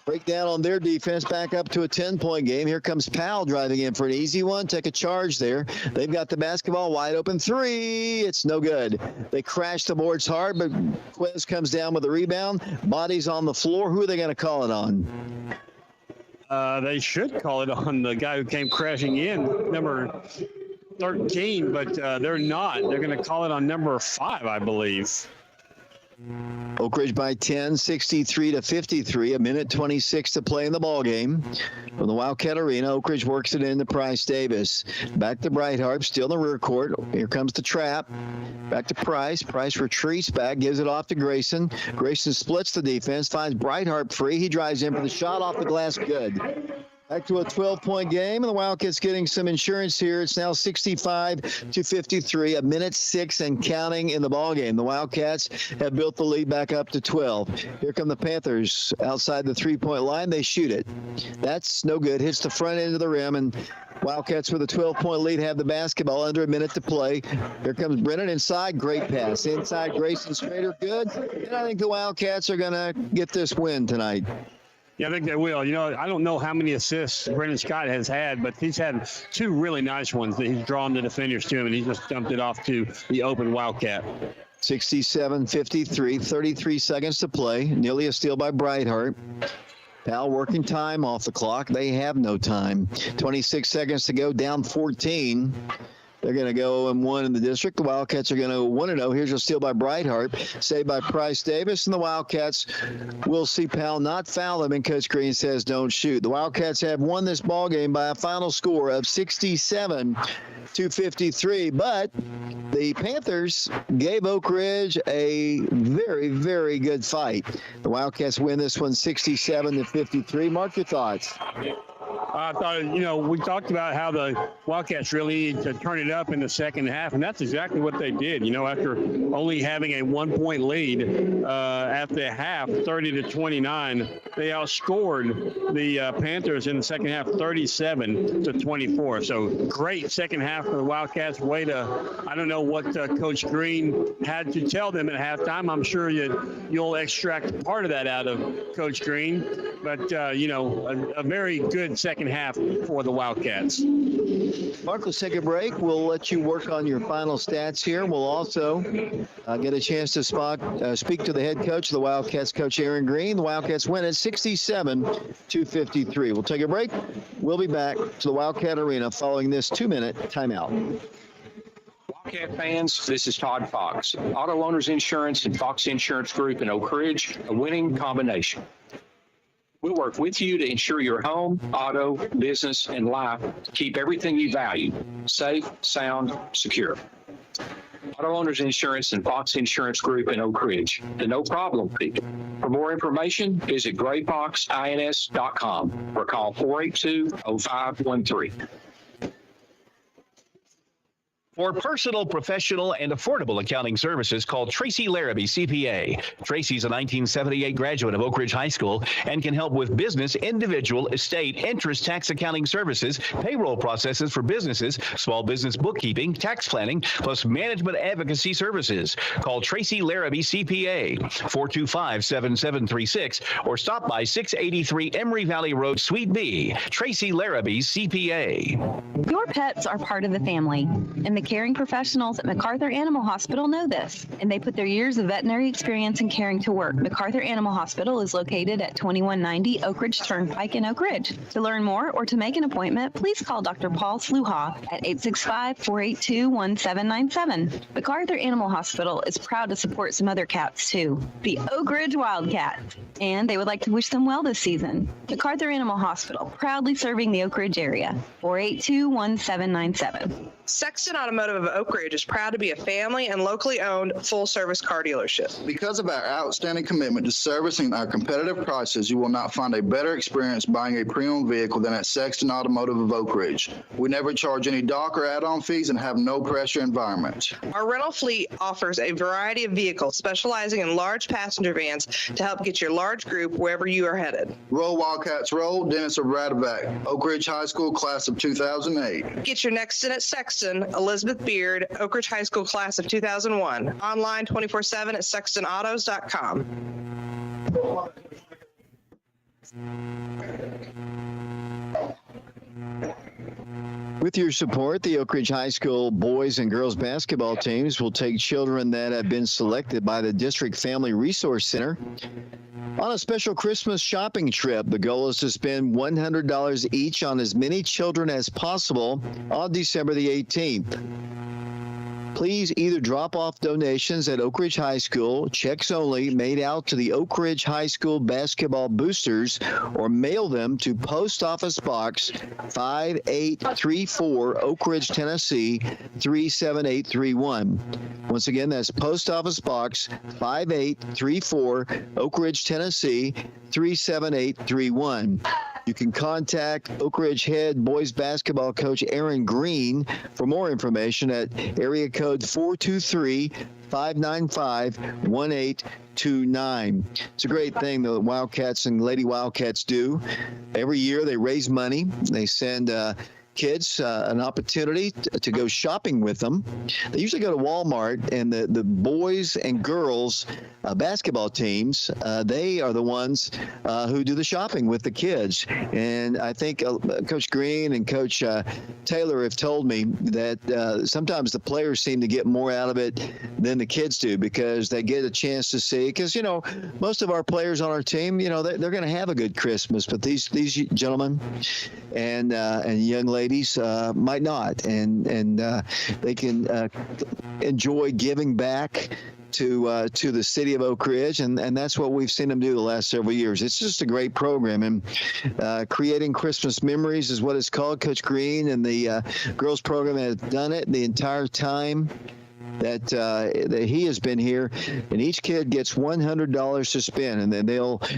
Break down on their defense, back up to a 10-point game. Here comes Powell driving in for an easy one. Take a charge there. They've got the basketball, wide open three. It's no good. They crash the boards hard, but Quez comes down with a rebound. Bodies on the floor. Who are they going to call it on? They should call it on the guy who came crashing in, number 13, but they're not. They're going to call it on number 5, I believe. Oak Ridge by 10, 63-53. A minute 26 to play in the ball game. From the Wildcat Arena, Oak Ridge works it into Price Davis. Back to Brightheart, still in the rear court. Here comes the trap. Back to Price. Price retreats back, gives it off to Grayson. Grayson splits the defense, finds Brightheart free. He drives in for the shot off the glass. Good. Back to a 12-point game, and the Wildcats getting some insurance here. It's now 65-53, a minute 6 and counting in the ballgame. The Wildcats have built the lead back up to 12. Here come the Panthers outside the three-point line. They shoot it. That's no good. Hits the front end of the rim, and Wildcats with a 12-point lead have the basketball under a minute to play. Here comes Brennan inside. Great pass. Inside Grayson Strader. Good. And I think the Wildcats are going to get this win tonight. Yeah, I think they will. You know, I don't know how many assists Brennan Scott has had, but he's had 2 really nice ones that he's drawn the defenders to him, and he just dumped it off to the open Wildcat. 67-53, 33 seconds to play. Nearly a steal by Brightheart. Powell working time off the clock. They have no time. 26 seconds to go, down 14. They're going to go 0-1 in the district. The Wildcats are going to 1-0. Here's a steal by Brightheart, saved by Price Davis, and the Wildcats will see Powell not foul him, and Coach Green says don't shoot. The Wildcats have won this ball game by a final score of 67-53, but the Panthers gave Oak Ridge a very, very good fight. The Wildcats win this one 67-53. Mark your thoughts. I thought, you know, we talked about how the Wildcats really need to turn it up in the second half, and that's exactly what they did. You know, after only having a 1-point lead at the half, 30-29, they outscored the Panthers in the second half, 37-24. So great second half for the Wildcats. Way to, I don't know what Coach Green had to tell them at halftime. I'm sure you'll extract part of that out of Coach Green, but you know, a very good second half for the Wildcats. Mark, let's take a break. We'll let you work on your final stats here. We'll also get a chance to speak to the head coach of the Wildcats, Coach Aaron Green. The Wildcats win at 67-53. We'll take a break. We'll be back to the Wildcat Arena following this 2-minute timeout. Wildcat fans, this is Todd Fox. Auto Owners Insurance and Fox Insurance Group in Oak Ridge, a winning combination. We'll work with you to ensure your home, auto, business, and life to keep everything you value safe, sound, secure. Auto Owners Insurance and Fox Insurance Group in Oak Ridge, the no problem people. For more information, visit grayfoxins.com or call 482-0513. For personal, professional, and affordable accounting services, call Tracy Larrabee, CPA. Tracy's a 1978 graduate of Oak Ridge High School and can help with business, individual, estate, interest, tax accounting services, payroll processes for businesses, small business bookkeeping, tax planning, plus management advocacy services. Call Tracy Larrabee, CPA, 425-7736, or stop by 683 Emory Valley Road, Suite B. Tracy Larrabee, CPA. Your pets are part of the family, and the caring professionals at MacArthur Animal Hospital know this, and they put their years of veterinary experience in caring to work. MacArthur Animal Hospital is located at 2190 Oak Ridge Turnpike in Oak Ridge. To learn more or to make an appointment, please call Dr. Paul Sluha at 865-482-1797. MacArthur Animal Hospital is proud to support some other cats, too. The Oak Ridge Wildcat. And they would like to wish them well this season. MacArthur Animal Hospital, proudly serving the Oak Ridge area. 482-1797. Sexton Automotive of Oak Ridge is proud to be a family and locally owned full-service car dealership. Because of our outstanding commitment to service and our competitive prices, you will not find a better experience buying a pre-owned vehicle than at Sexton Automotive of Oak Ridge. We never charge any dock or add-on fees and have no pressure environment. Our rental fleet offers a variety of vehicles, specializing in large passenger vans to help get your large group wherever you are headed. Roll Wildcats roll, Dennis of Radavac, Oak Ridge High School, class of 2008. Get your next stint at Sexton, Elizabeth Beard, Oak Ridge High School, class of 2001. Online 24/7 at sextonautos.com. With your support, the Oak Ridge High School boys and girls basketball teams will take children that have been selected by the District Family Resource Center on a special Christmas shopping trip. The goal is to spend $100 each on as many children as possible on December the 18th. Please either drop off donations at Oak Ridge High School, checks only, made out to the Oak Ridge High School basketball boosters, or mail them to Post Office Box 5834, Oak Ridge, Tennessee 37831. Once again, that's Post Office Box 5834, Oak Ridge, Tennessee 37831. You can contact Oak Ridge head boys basketball coach Aaron Green for more information at area code 423-595-1829. It's a great thing the Wildcats and Lady Wildcats do. Every year they raise money. They send kids an opportunity to go shopping with them. They usually go to Walmart, and the boys and girls basketball teams, they are the ones who do the shopping with the kids. And I think Coach Green and Coach Taylor have told me that sometimes the players seem to get more out of it than the kids do, because they get a chance to see, because, most of our players on our team, they're going to have a good Christmas, but these gentlemen and young ladies might not, and they can enjoy giving back to the city of Oak Ridge, and that's what we've seen them do the last several years. It's just a great program, and creating Christmas memories is what it's called. Coach Green and the girls program have done it the entire time that he has been here, and each kid gets $100 to spend, and then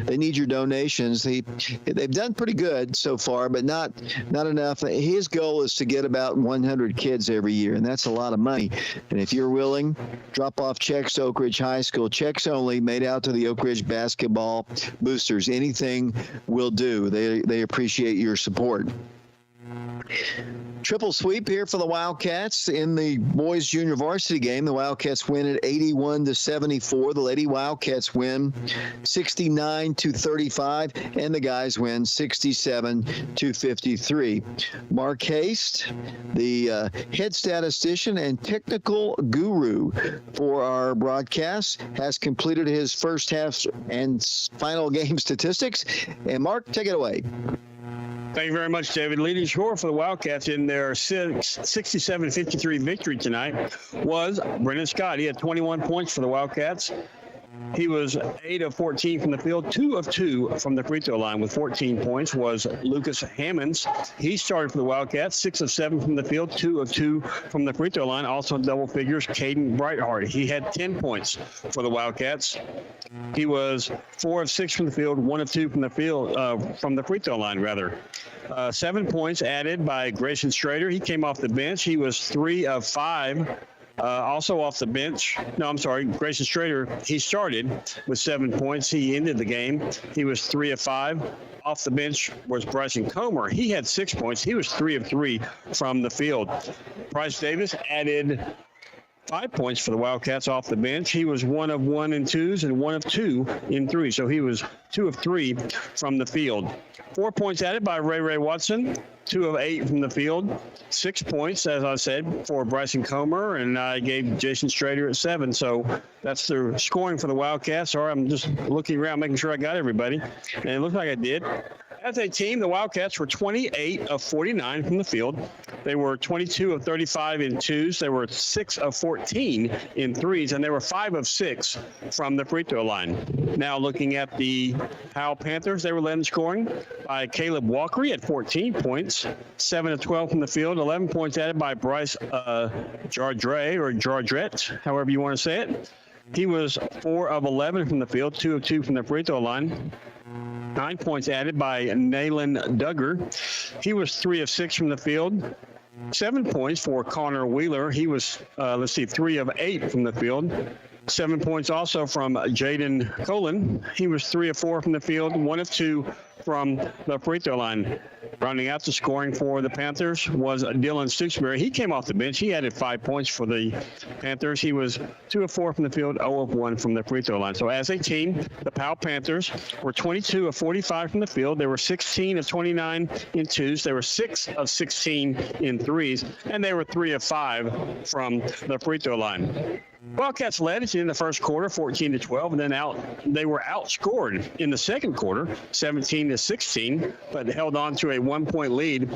they need your donations. They've done pretty good so far, but not enough. His goal is to get about 100 kids every year, and that's a lot of money. And if you're willing, drop off checks to Oak Ridge High School, checks only, made out to the Oak Ridge basketball boosters. Anything will do. They appreciate your support. Triple sweep here for the Wildcats in the boys junior varsity game. The Wildcats win at 81-74. The Lady Wildcats win 69-35, and the guys win 67-53. Mark Haste, the head statistician and technical guru for our broadcast, has completed his first half and final game statistics. And Mark, take it away. Thank you very much, David. Leading scorer for the Wildcats in their 67-53 victory tonight was Brendan Scott. He had 21 points for the Wildcats. He was 8 of 14 from the field, 2 of 2 from the free throw line with 14 points was Lucas Hammonds. He started for the Wildcats, 6 of 7 from the field, 2 of 2 from the free throw line. Also double figures, Caden Brightheart. He had 10 points for the Wildcats. He was 4 of 6 from the field, 1 of 2 from the field, from the free throw line, rather. 7 points added by Grayson Strader. He came off the bench. He was 3 of 5. Also off the bench. No, I'm sorry. Grayson Strader, he started with 7 points. He ended the game. He was 3 of 5. Off the bench was Bryson Comer. He had 6 points. He was 3 of 3 from the field. Bryce Davis added 5 points for the Wildcats off the bench. He was 1 of 1 in twos and 1 of 2 in threes. So he was 2 of 3 from the field. 4 points added by Ray Watson. 2 of 8 from the field. 6 points, as I said, for Bryson Comer, and I gave Jason Strader at 7. So that's the scoring for the Wildcats. Sorry, I'm just looking around, making sure I got everybody. And it looks like I did. As a team, the Wildcats were 28 of 49 from the field. They were 22 of 35 in twos. They were 6 of 14 in threes, and they were 5 of 6 from the free throw line. Now looking at the Powell Panthers, they were led in scoring by Caleb Walkery at 14 points, 7 of 12 from the field, 11 points added by Bryce Jardre or Jardrette, however you want to say it. He was 4 of 11 from the field, 2 of 2 from the free throw line. 9 points added by Nayland Duggar. He was 3 of 6 from the field. 7 points for Connor Wheeler. He was, 3 of 8 from the field. 7 points also from Jaden Colin. He was 3 of 4 from the field, 1 of 2 from the free throw line. Rounding out the scoring for the Panthers was Dylan Stooksbury. He came off the bench. He added 5 points for the Panthers. He was 2 of 4 from the field, 0 of 1 from the free throw line. So as a team, the Powell Panthers were 22 of 45 from the field. They were 16 of 29 in twos. They were 6 of 16 in threes, and they were 3 of 5 from the free throw line. Wildcats led it in the first quarter, 14-12, and then they were outscored in the second quarter, 17-16, but held on to a 1-point lead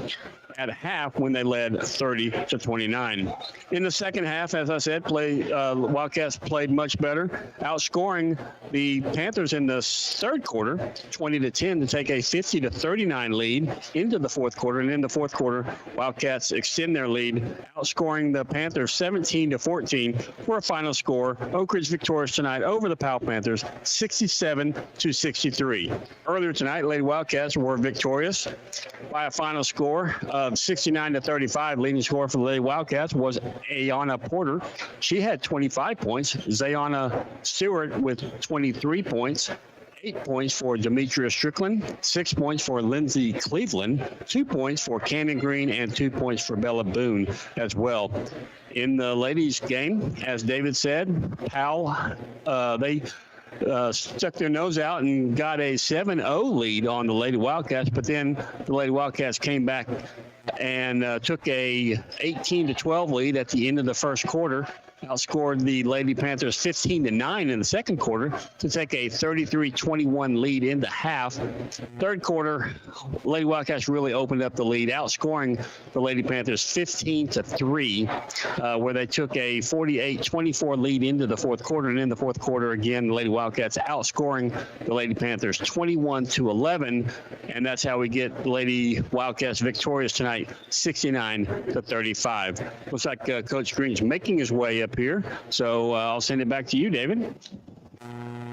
at half when they led 30-29. In the second half, as I said, Wildcats played much better, outscoring the Panthers in the third quarter, 20-10, to take a 50-39 lead into the fourth quarter. And in the fourth quarter, Wildcats extend their lead, outscoring the Panthers 17-14 for a final score. Oak Ridge victorious tonight over the Powell Panthers, 67-63. Earlier tonight, Lady Wildcats were victorious by a final score of 69-35. Leading scorer for the Lady Wildcats was Ayana Porter. She had 25 points. Zayana Stewart with 23 points. 8 points for Demetria Strickland, 6 points for Lindsay Cleveland, 2 points for Cannon Green, and 2 points for Bella Boone as well. In the ladies' game, as David said, Powell, they stuck their nose out and got a 7-0 lead on the Lady Wildcats, but then the Lady Wildcats came back and took a 18-12 lead at the end of the first quarter. Outscored the Lady Panthers 15-9 in the second quarter to take a 33-21 lead into half. Third quarter, Lady Wildcats really opened up the lead, outscoring the Lady Panthers 15-3, where they took a 48-24 lead into the fourth quarter. And in the fourth quarter, again, the Lady Wildcats outscoring the Lady Panthers 21-11, and that's how we get the Lady Wildcats victorious tonight, 69-35. Looks like Coach Green's making his way up here, so I'll send it back to you, David.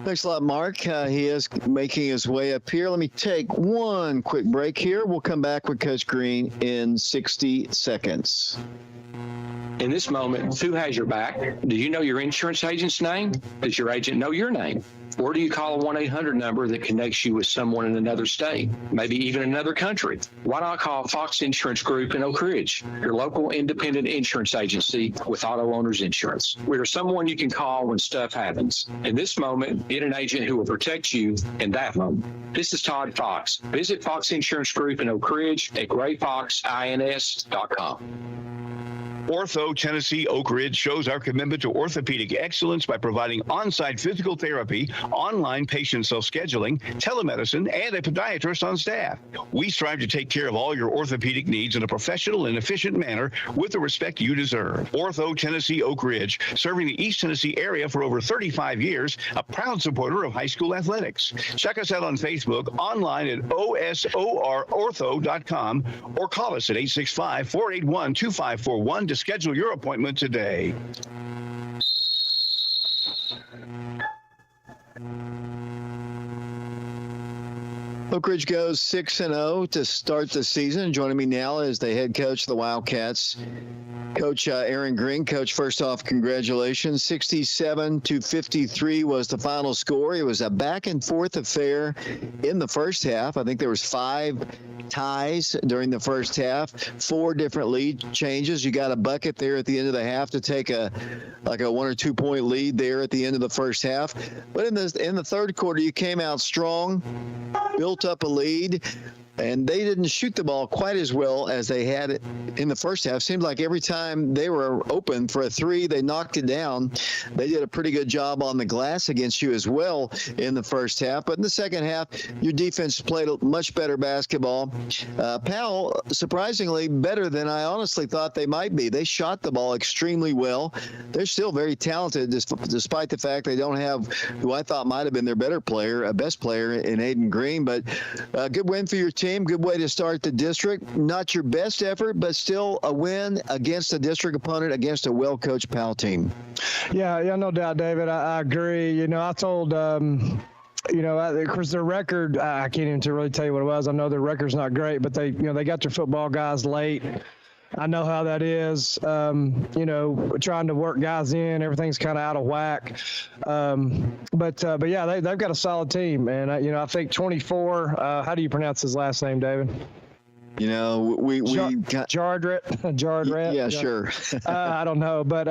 Thanks a lot, Mark. He is making his way up here. Let me take one quick break here. We'll come back with Coach Green in 60 seconds. In this moment, who has your back? Do you know your insurance agent's name? Does your agent know your name? Or do you call a 1-800 number that connects you with someone in another state, maybe even another country? Why not call Fox Insurance Group in Oak Ridge, your local independent insurance agency with auto owners insurance? We are someone you can call when stuff happens. In this moment, get an agent who will protect you in that moment. This is Todd Fox. Visit Fox Insurance Group in Oak Ridge at grayfoxins.com. Ortho Tennessee Oak Ridge shows our commitment to orthopedic excellence by providing on-site physical therapy, online patient self-scheduling, telemedicine, and a podiatrist on staff. We strive to take care of all your orthopedic needs in a professional and efficient manner with the respect you deserve. Ortho Tennessee Oak Ridge, serving the East Tennessee area for over 35 years, a proud supporter of high school athletics. Check us out on Facebook, online at osorortho.com, or call us at 865-481-2541 to schedule your appointment today. Oak Ridge goes 6-0 to start the season. Joining me now is the head coach of the Wildcats, Coach Aaron Green. Coach, first off, congratulations. 67-53 was the final score. It was a back-and-forth affair in the first half. I think there was 5 ties during the first half, 4 different lead changes. You got a bucket there at the end of the half to take a 1 or 2 point lead there at the end of the first half. But in the third quarter, you came out strong, built up a lead. and they didn't shoot the ball quite as well as they had it in the first half. Seemed like every time they were open for a three, they knocked it down. They did a pretty good job on the glass against you as well in the first half. But in the second half, your defense played much better basketball. Powell, surprisingly, better than I honestly thought they might be. They shot the ball extremely well. They're still very talented, despite the fact they don't have who I thought might have been their best player in Aiden Green. But good win for your team. Good way to start the district. Not your best effort, but still a win against a district opponent, against a well-coached Powell team. Yeah, no doubt, David. I agree. I told of course, their record, I can't even really tell you what it was. I know their record's not great, but they got their football guys late. I know how that is, trying to work guys in, everything's kind of out of whack. But yeah, they've got a solid team. And, I think 24, how do you pronounce his last name, David? We got Jardret. Yeah, sure. I don't know, but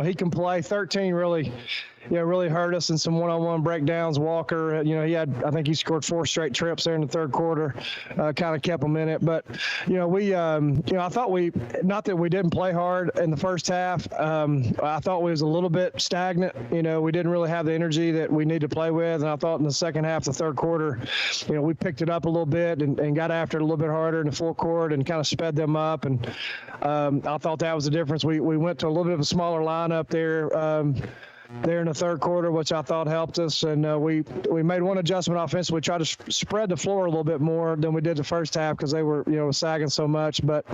he can play. 13 really hurt us in some one-on-one breakdowns. Walker, I think he scored 4 straight trips there in the third quarter, kind of kept him in it. But, I thought not that we didn't play hard in the first half. I thought we was a little bit stagnant. We didn't really have the energy that we need to play with. And I thought in the second half, the third quarter, we picked it up a little bit and got after it a little bit harder in the full court and kind of sped them up. And I thought that was the difference. We went to a little bit of a smaller lineup there in the third quarter, which I thought helped us. And we made one adjustment offensively. We tried to spread the floor a little bit more than we did the first half because they were, sagging so much. But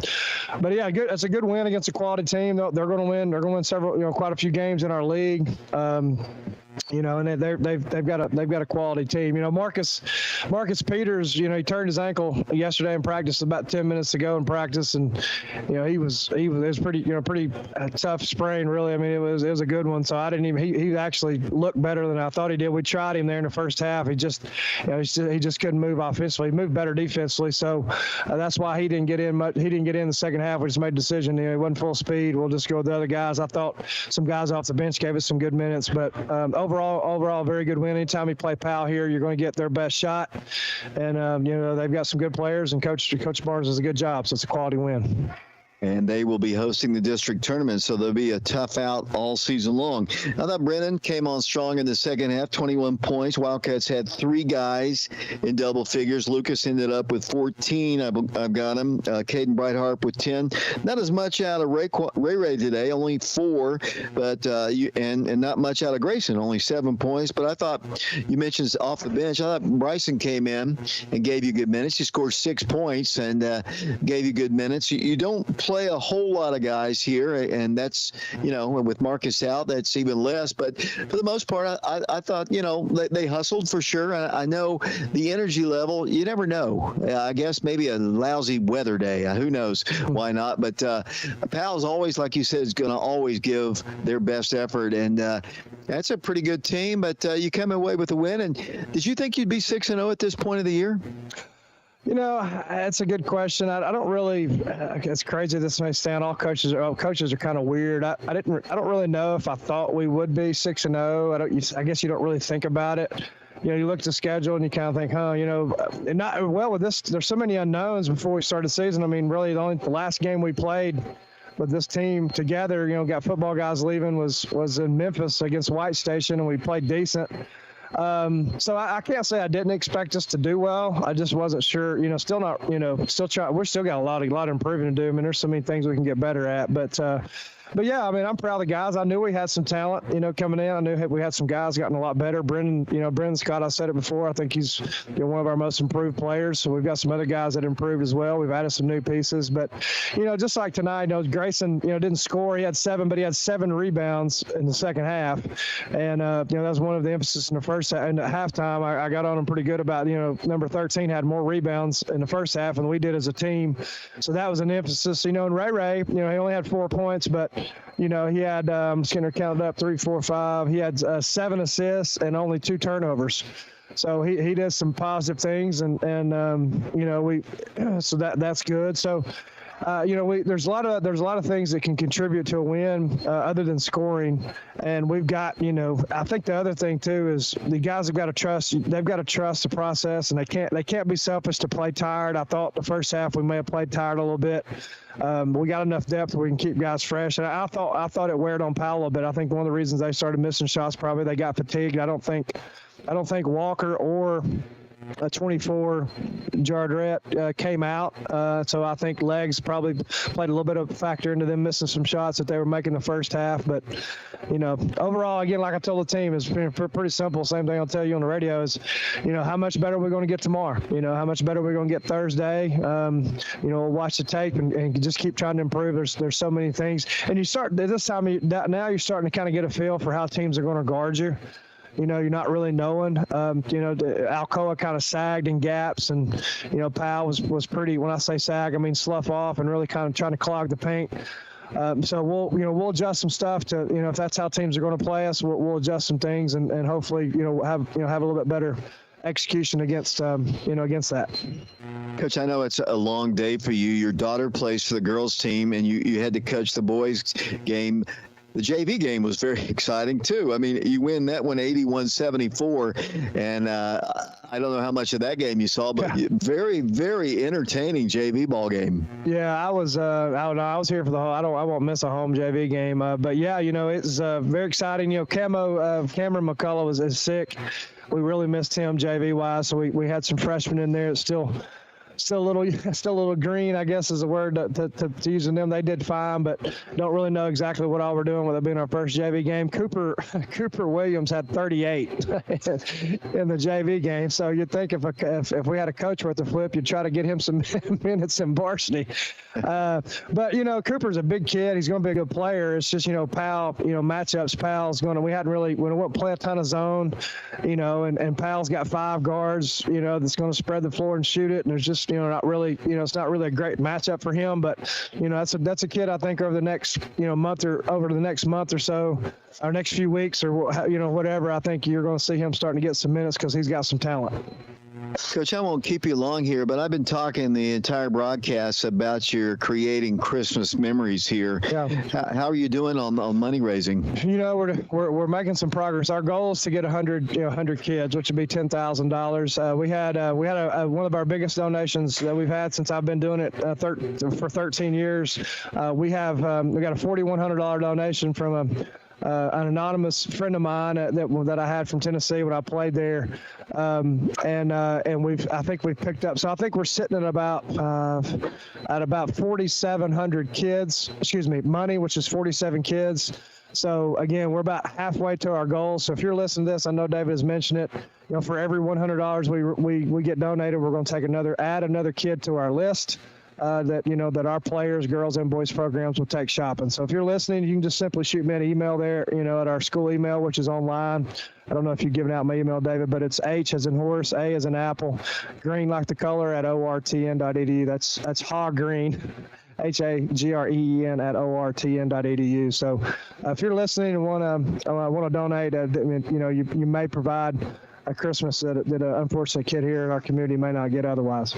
yeah, good. It's a good win against a quality team. They're going to win. They're going to win several, quite a few games in our league. And they've got a quality team. Marcus Peters, he turned his ankle yesterday in practice, about 10 minutes ago in practice, and it was pretty tough sprain, really. I mean, it was a good one. So I didn't even. He actually looked better than I thought he did. We tried him there in the first half. He just couldn't move offensively. He moved better defensively. So that's why he didn't get in much. He didn't get in the second half. We just made a decision. He wasn't full speed. We'll just go with the other guys. I thought some guys off the bench gave us some good minutes, but overall, very good win. Anytime you play Powell here, you're going to get their best shot. And, they've got some good players, and Coach Barnes does a good job, so it's a quality win. And they will be hosting the district tournament, so they'll be a tough out all season long. I thought Brennan came on strong in the second half, 21 points. Wildcats had 3 guys in double figures. Lucas ended up with 14. I've got him. Caden Brightheart with 10. Not as much out of Ray today, only 4, but and not much out of Grayson, only 7 points. But I thought you mentioned off the bench. I thought Bryson came in and gave you good minutes. He scored 6 points and gave you good minutes. You don't play a whole lot of guys here, and that's, with Marcus out, that's even less. But for the most part, I thought, they hustled for sure. I know the energy level, you never know. I guess maybe a lousy weather day. Who knows? Why not? But Powell's always, like you said, is going to always give their best effort. And that's a pretty good team. But you come away with a win. And did you think you'd be 6-0 at this point of the year? That's a good question. I don't really. It's crazy. This may sound. All coaches are kind of weird. I don't really know if I thought we would be 6-0. I guess you don't really think about it. You look at the schedule and you kind of think, and not well with this. There's so many unknowns before we started the season. I mean, really, the last game we played with this team together, got football guys leaving was in Memphis against White Station, and we played decent. So I can't say I didn't expect us to do well. I just wasn't sure, still not, still trying. We're still got a lot of improving to do. I mean, there's so many things we can get better at, but yeah, I mean, I'm proud of the guys. I knew we had some talent, coming in. I knew we had some guys gotten a lot better. Brendan Scott, I said it before. I think he's one of our most improved players. So we've got some other guys that improved as well. We've added some new pieces, but just like tonight, Grayson, didn't score. He had 7, but he had 7 rebounds in the second half, and that was one of the emphasis in the first half. And at halftime, I got on him pretty good about number 13 had more rebounds in the first half than we did as a team. So that was an emphasis. And Ray, he only had 4 points, but he had, Skinner counted up 3, 4, 5. He had 7 assists and only 2 turnovers. So he does some positive things, and so that's good. So there's a lot of things that can contribute to a win other than scoring, and we've got, I think the other thing too is the guys have got to trust. They've got to trust the process, and they can't be selfish to play tired. I thought the first half we may have played tired a little bit. We got enough depth where we can keep guys fresh, and I thought it weared on Powell a little bit. I think one of the reasons they started missing shots probably they got fatigued. I don't think Walker or a 24 Jardrette came out. So I think legs probably played a little bit of a factor into them missing some shots that they were making the first half. But, overall, again, like I told the team, it's pretty simple. Same thing I'll tell you on the radio is, how much better we're going to get tomorrow. How much better we're going to get Thursday. We'll watch the tape and just keep trying to improve. There's so many things. And you start this time, now you're starting to kind of get a feel for how teams are going to guard you. You're not really knowing. Alcoa kind of sagged in gaps, and Powell was pretty. When I say sag, I mean slough off and really kind of trying to clog the paint. So we'll adjust some stuff to if that's how teams are going to play us. We'll adjust some things and hopefully have a little bit better execution against that. Coach, I know it's a long day for you. Your daughter plays for the girls team, and you had to coach the boys game. The JV game was very exciting, too. I mean, you win that one 81-74, and I don't know how much of that game you saw, but very, very entertaining JV ball game. Yeah, I was here for the whole. I won't miss a home JV game. But yeah, it's very exciting. Cameron McCullough is sick. We really missed him JV wise, so we had some freshmen in there. It's still a little green, I guess is the word to using them. They did fine, but don't really know exactly what all we're doing with it being our first JV game. Cooper Williams had 38 in the JV game. So you'd think if we had a coach worth a flip, you'd try to get him some minutes in varsity. But Cooper's a big kid. He's going to be a good player. It's just Powell. Matchups. Powell's going to. We won't play a ton of zone. And Powell's got 5 guards. That's going to spread the floor and shoot it. And there's just not really, it's not really a great matchup for him, but that's a kid I think over the next month or so, or next few weeks or whatever, I think you're going to see him starting to get some minutes because he's got some talent. Coach, I won't keep you long here, but I've been talking the entire broadcast about your creating Christmas memories here. Yeah. How are you doing on money raising? We're making some progress. Our goal is to get 100 kids, which would be $10,000. We had one of our biggest donations that we've had since I've been doing it for 13 years. We got a $4,100 donation from an anonymous friend of mine that I had from Tennessee when I played there, and I think we've picked up. So I think we're sitting at about 4,700 kids. Money, which is 47 kids. So again, we're about halfway to our goal. So if you're listening to this, I know David has mentioned it. For every $100 we get donated, we're going to add another kid to our list. That our players, girls and boys programs will take shopping. So if you're listening, you can just simply shoot me an email there, at our school email, which is online. I don't know if you've given out my email, David, but it's H as in horse, A as in apple, green like the color at ortn.edu. That's Hog Green, HAGREEN at ortn.edu. So if you're listening and want to donate, you may provide a Christmas that unfortunately a kid here in our community may not get otherwise.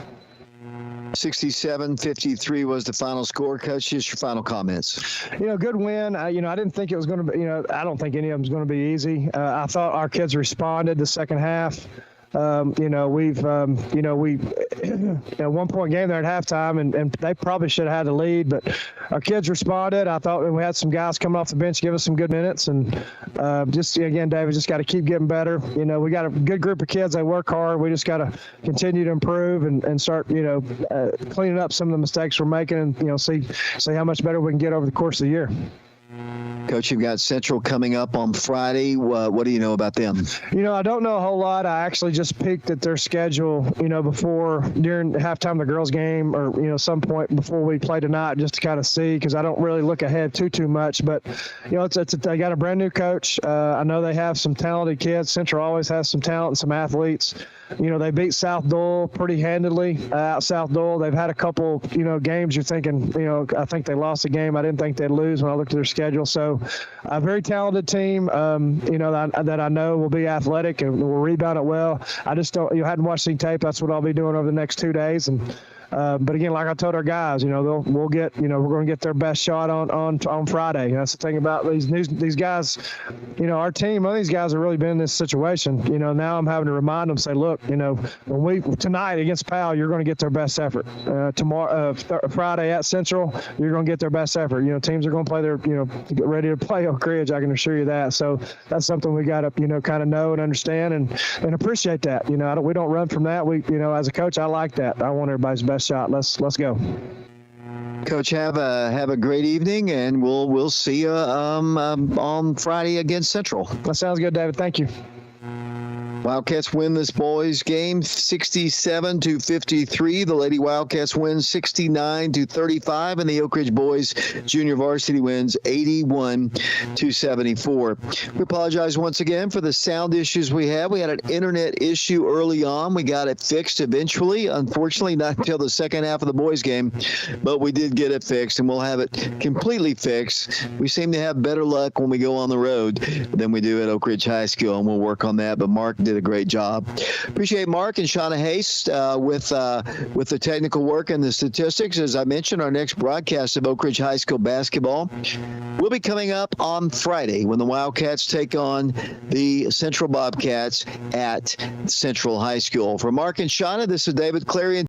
67-53 was the final score. Coach, just your final comments. Good win. I didn't think it was going to be, I don't think any of them is going to be easy. I thought our kids responded the second half. We at one point game there at halftime, and they probably should have had the lead, but our kids responded. I thought we had some guys coming off the bench give us some good minutes, and David, just got to keep getting better. We got a good group of kids. They work hard. We just got to continue to improve and start cleaning up some of the mistakes we're making, and see how much better we can get over the course of the year. Coach, you've got Central coming up on Friday. What do you know about them? I don't know a whole lot. I actually just peeked at their schedule, during halftime of the girls' game or, some point before we play tonight just to kind of see, because I don't really look ahead too much. But, they got a brand new coach. I know they have some talented kids. Central always has some talent and some athletes. They beat South Doyle pretty handily out South Doyle. They've had a couple, games you're thinking, I think they lost a game. I didn't think they'd lose when I looked at their schedule. So a very talented team, that I know will be athletic and will rebound it well. I just don't, hadn't watched any tape. That's what I'll be doing over the next 2 days. And But again, like I told our guys, we're going to get their best shot on Friday. That's the thing about these guys. Our team, all these guys have really been in this situation. Now I'm having to remind them, say, look, tonight against Powell, you're going to get their best effort. Tomorrow, Friday at Central, you're going to get their best effort. Teams are going to play get ready to play Oak Ridge. I can assure you that. So that's something we got to, kind of know and understand and appreciate that. We don't run from that. We, as a coach, I like that. I want everybody's best shot. Let's go. Coach, have a great evening, and we'll see you on Friday against Central. That sounds good, David. Thank you. Wildcats win this boys game 67-53. The Lady Wildcats win 69-35, and the Oak Ridge boys junior varsity wins 81-74. We apologize once again for the sound issues we had. We had an internet issue early on. We got it fixed eventually. Unfortunately, not until the second half of the boys game, but we did get it fixed, and we'll have it completely fixed. We seem to have better luck when we go on the road than we do at Oak Ridge High School, and we'll work on that. But Mark did a great job. Appreciate Mark and Shauna Haste with the technical work and the statistics. As I mentioned, our next broadcast of Oak Ridge High School basketball will be coming up on Friday when the Wildcats take on the Central Bobcats at Central High School. For Mark and Shauna, this is David Clary.